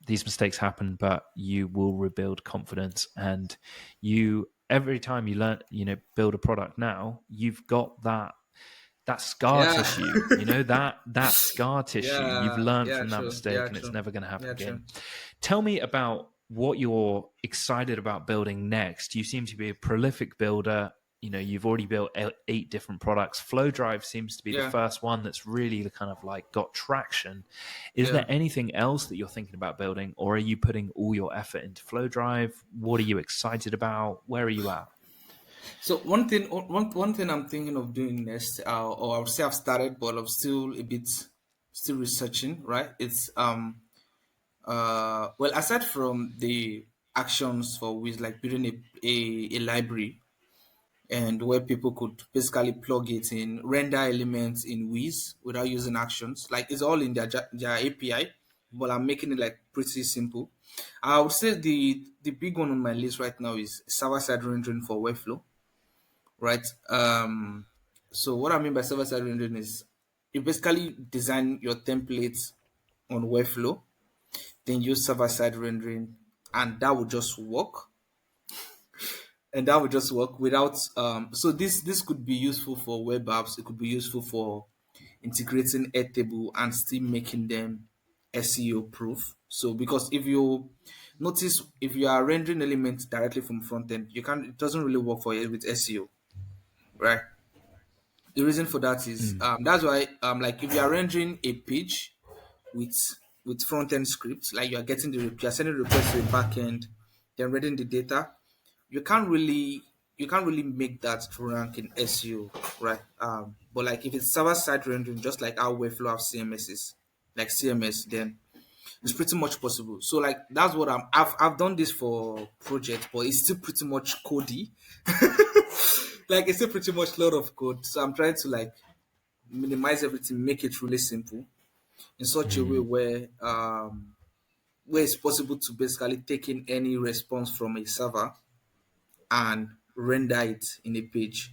These mistakes happen, but you will rebuild confidence, and every time you build a product now, you've got that scar Yeah. tissue, that scar tissue. You've Yeah. learned Yeah. from that True. mistake, Yeah. and it's True. never going to happen Yeah. True. again. Tell me about what you're excited about building next. You seem to be a prolific builder. You've already built 8 different products. FlowDrive seems to be the Yeah. first one that's really kind of got traction. Is Yeah. there anything else that you're thinking about building, or are you putting all your effort into FlowDrive? What are you excited about? Where are you at? So one thing I'm thinking of doing next, or I'll say I've started, but I'm still a bit still researching. Right? It's well, aside from the actions for which like building a library and where people could basically plug it in, render elements in Wiz without using actions. Like it's all in their API, but I'm making it like pretty simple. I would say the big one on my list right now is server side rendering for Webflow, right? So what I mean by server side rendering is you basically design your templates on Webflow, then use server side rendering, and that would just work without so this could be useful for web apps, it could be useful for integrating Airtable and still making them SEO proof. So because if you notice, if you are rendering elements directly from front end, you can't it doesn't really work for it with SEO, right? The reason for that is that's why like if you are rendering a page with front end scripts, like you're sending requests to a back end, then reading the data, you can't really make that to rank in SEO, right? But like if it's server side rendering, just like our Webflow of CMS is like CMS, then it's pretty much possible. So like that's what I've done this for project, but it's still pretty much codey. Like it's still pretty much a lot of code. So I'm trying to like minimize everything, make it really simple in such a way where it's possible to basically take in any response from a server and render it in a page,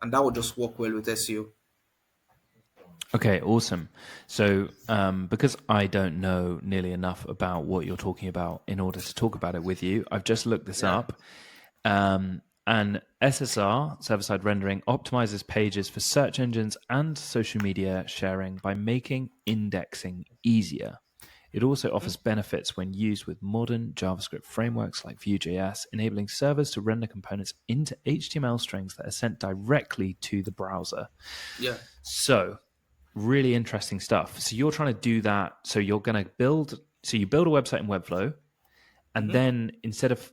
and that would just work well with SEO. Okay, awesome. So, because I don't know nearly enough about what you're talking about in order to talk about it with you, I've just looked this Yeah, up. And SSR, server-side rendering, optimizes pages for search engines and social media sharing by making indexing easier. It also offers benefits when used with modern JavaScript frameworks like Vue.js, enabling servers to render components into HTML strings that are sent directly to the browser. yeah, So, really interesting stuff. So you're trying to do that. So you're going to build. So you build a website in Webflow, and then instead of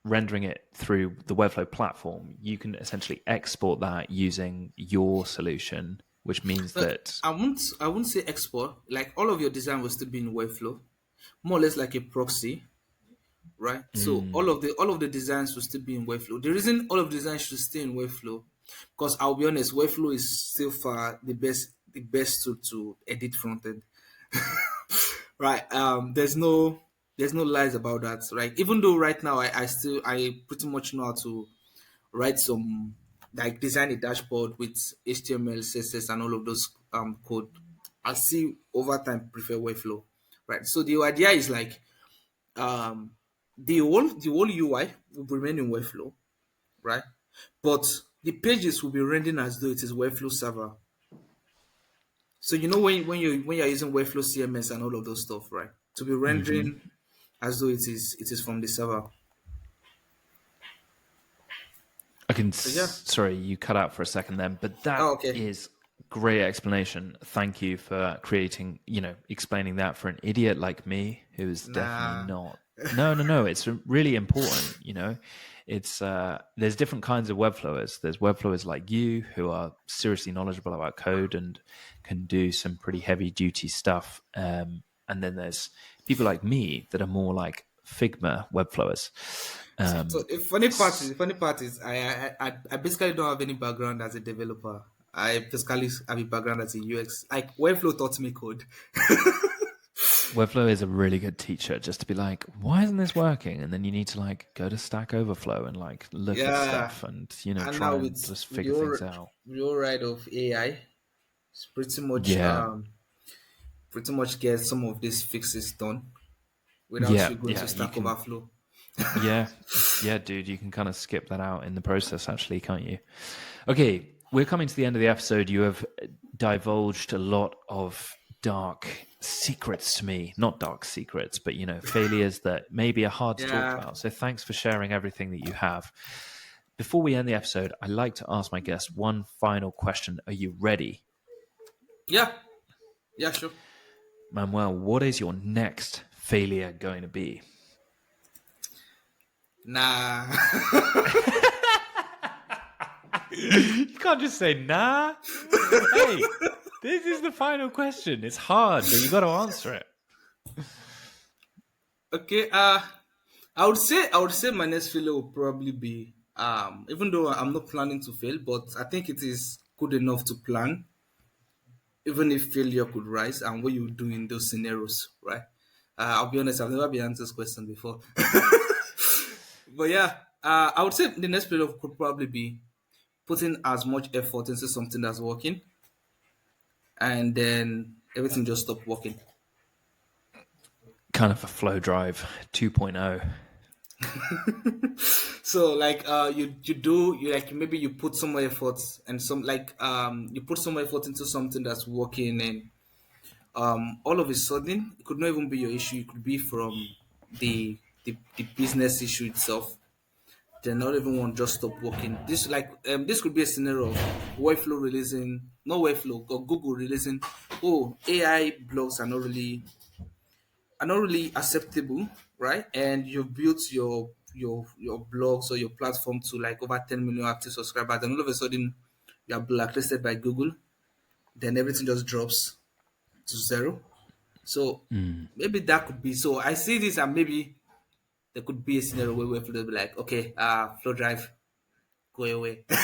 rendering it through the Webflow platform, you can essentially export that using your solution, which means but that. I wouldn't say export. Like all of your design will still be in Webflow, more or less like a proxy, right? So all of the designs will still be in Webflow. The reason all of the designs should stay in Webflow, because I'll be honest, Webflow is still far the best tool to edit front end. right? There's no lies about that, right? Even though right now I pretty much know how to write some, like, design a dashboard with HTML, CSS, and all of those code. I see over time prefer Webflow, right? So the idea is like um the whole UI will remain in Webflow, right? But the pages will be rendering as though it is Webflow server. So when you're using Webflow CMS and all of those stuff, right? To be Hmm. rendering as though it is from the server. I can. So yeah. Sorry, you cut out for a second then, but that Oh, okay. is great explanation. Thank you for creating, explaining that for an idiot like me who is definitely Nah. not. No, no, no. It's really important. It's there's different kinds of webflowers. There's webflowers like you who are seriously knowledgeable about code and can do some pretty heavy duty stuff. And then there's people like me that are more like Figma webflowers. So the funny part is I basically don't have any background as a developer. I basically have a background as a UX. Like, Webflow taught me code. Webflow is a really good teacher just to be like, why isn't this working? And then you need to like go to Stack Overflow and like look at Yeah. stuff and, And try now and with just with figure things out. your ride of AI, it's Yeah. pretty much get some of these fixes done without Yeah. you going to Yeah. You Stack can, Overflow. yeah. Yeah, dude, you can kind of skip that out in the process, actually, can't you? Okay. We're coming to the end of the episode. You have divulged a lot of dark secrets to me. Not dark secrets, but, failures that maybe are hard to talk Yeah. about. So thanks for sharing everything that you have. Before we end the episode, I like to ask my guests one final question. Are you ready? Yeah. Yeah, sure. Manuel, what is your next failure going to be? Nah. You can't just say, nah. Hey, this is the final question. It's hard, but you got to answer it. Okay. I would say my next failure will probably be, even though I'm not planning to fail, but I think it is good enough to plan, even if failure could rise, and what you do in those scenarios, right? I'll be honest, I've never been asked this question before. But yeah, I would say the next failure could probably be putting as much effort into something that's working, and then everything just stopped working. Kind of a flow drive 2.0. So, like, you like, maybe you put some more effort, and some, like, you put some more effort into something that's working, and all of a sudden it could not even be your issue, it could be from the business issue itself. Then not even one just stop working. This could be a scenario of Webflow releasing, not Webflow, or Google releasing, oh, AI blogs are not really acceptable, right? And you've built your blogs or your platform to like over 10 million active subscribers, and all of a sudden you are blacklisted by Google. Then everything just drops to zero. So maybe that could be. So I see this, and maybe there could be a scenario where Webflow will be like, okay, Flow Drive, go away. But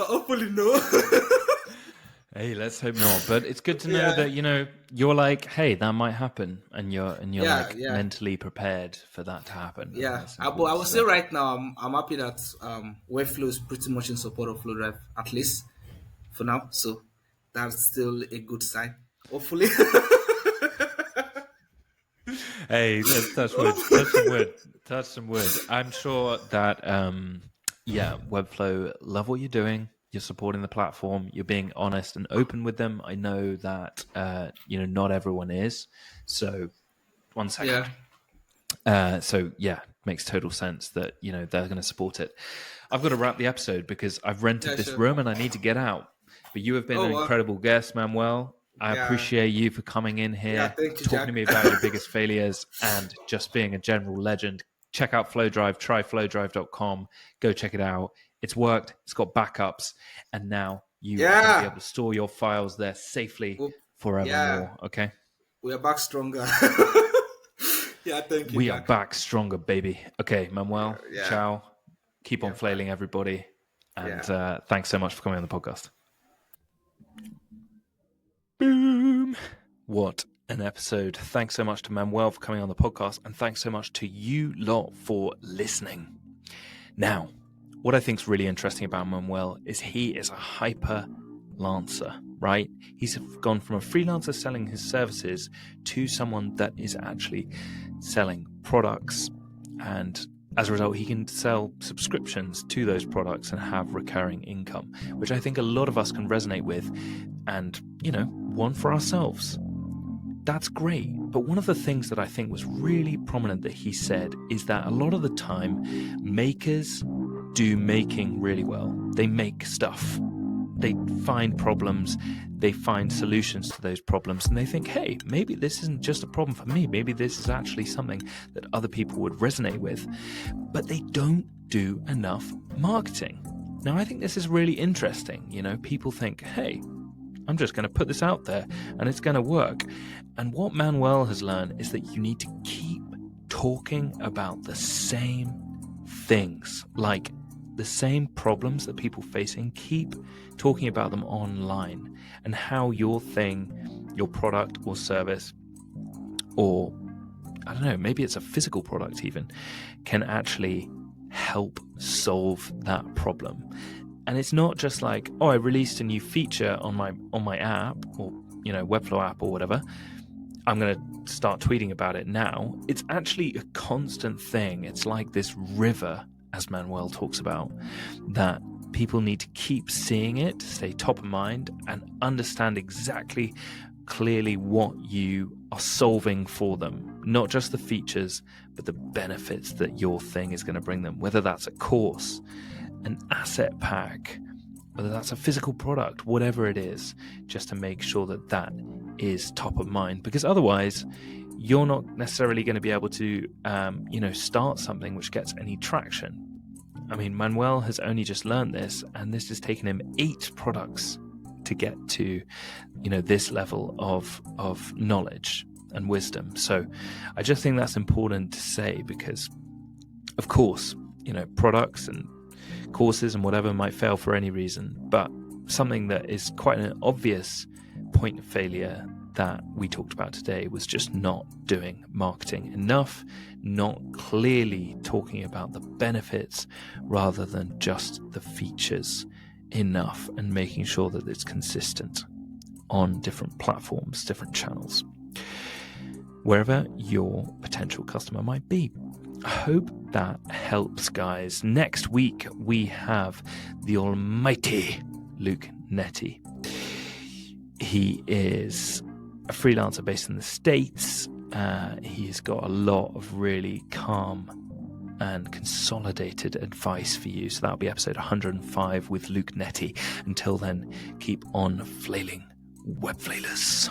hopefully no. Hey, let's hope not. But it's good to know Yeah. that you're like, hey, that might happen, and you're Yeah, like yeah. mentally prepared for that to happen. And Yeah, that's but I important to would say say. right now I'm happy that Webflow is pretty much in support of Flow Drive, at least for now. So that's still a good sign. Hopefully. Hey, let's touch wood. Touch some wood. Touch some wood. I'm sure that yeah, Webflow love what you're doing. You're supporting the platform. You're being honest and open with them. I know that not everyone is. So one second. So yeah, makes total sense that they're going to support it. I've got to wrap the episode because I've rented Yeah, this sure. room and I need to get out. But you have been Oh, an well. incredible guest, Manuel. I Yeah. appreciate you for coming in Yeah, here, thank you, talking to Jack. me about your biggest failures and just being a general legend. Check out FlowDrive, try flowdrive.com, go check it out. It's worked, it's got backups, and now you are going to be able Yeah. to store your files there safely Well, yeah. forevermore. Okay? We are back stronger. Yeah, thank you, We are Jack. back stronger, baby. Okay, Manuel, Yeah. ciao. Keep on Yeah, bye. flailing, everybody. And Yeah. thanks so much for coming on the podcast. Boom. What an episode. Thanks so much to Manuel for coming on the podcast, and thanks so much to you lot for listening. Now, what I think is really interesting about Manuel is he is a hyper lancer, right? He's gone from a freelancer selling his services to someone that is actually selling products, and as a result, he can sell subscriptions to those products and have recurring income, which I think a lot of us can resonate with and, want for ourselves. That's great. But one of the things that I think was really prominent that he said is that a lot of the time, makers do making really well. They make stuff. They find problems, they find solutions to those problems, and they think, hey, maybe this isn't just a problem for me. Maybe this is actually something that other people would resonate with. But they don't do enough marketing. Now, I think this is really interesting. People think, hey, I'm just going to put this out there and it's going to work. And what Manuel has learned is that you need to keep talking about the same things, like the same problems that people facing, keep talking about them online and how your thing, your product or service, or I don't know, maybe it's a physical product even, can actually help solve that problem. And it's not just like, oh, I released a new feature on my app or Webflow app or whatever, I'm going to start tweeting about it now. It's actually a constant thing. It's like this river, as Manuel talks about, that people need to keep seeing it, stay top of mind, and understand exactly clearly what you are solving for them. Not just the features, but the benefits that your thing is going to bring them, whether that's a course, an asset pack, whether that's a physical product, whatever it is, just to make sure that that is top of mind. Because otherwise, you're not necessarily going to be able to, start something which gets any traction. I mean, Manuel has only just learned this, and this has taken him 8 products to get to, this level of knowledge and wisdom. So I just think that's important to say because, of course, products and courses and whatever might fail for any reason, but something that is quite an obvious point of failure that we talked about today was just not doing marketing enough, not clearly talking about the benefits rather than just the features enough, and making sure that it's consistent on different platforms, different channels, wherever your potential customer might be. I hope that helps, guys. Next week, we have the almighty Luke Netty. He is a freelancer based in the States. He's got a lot of really calm and consolidated advice for you. So that'll be episode 105 with Luke Netty. Until then, keep on flailing, web flailers.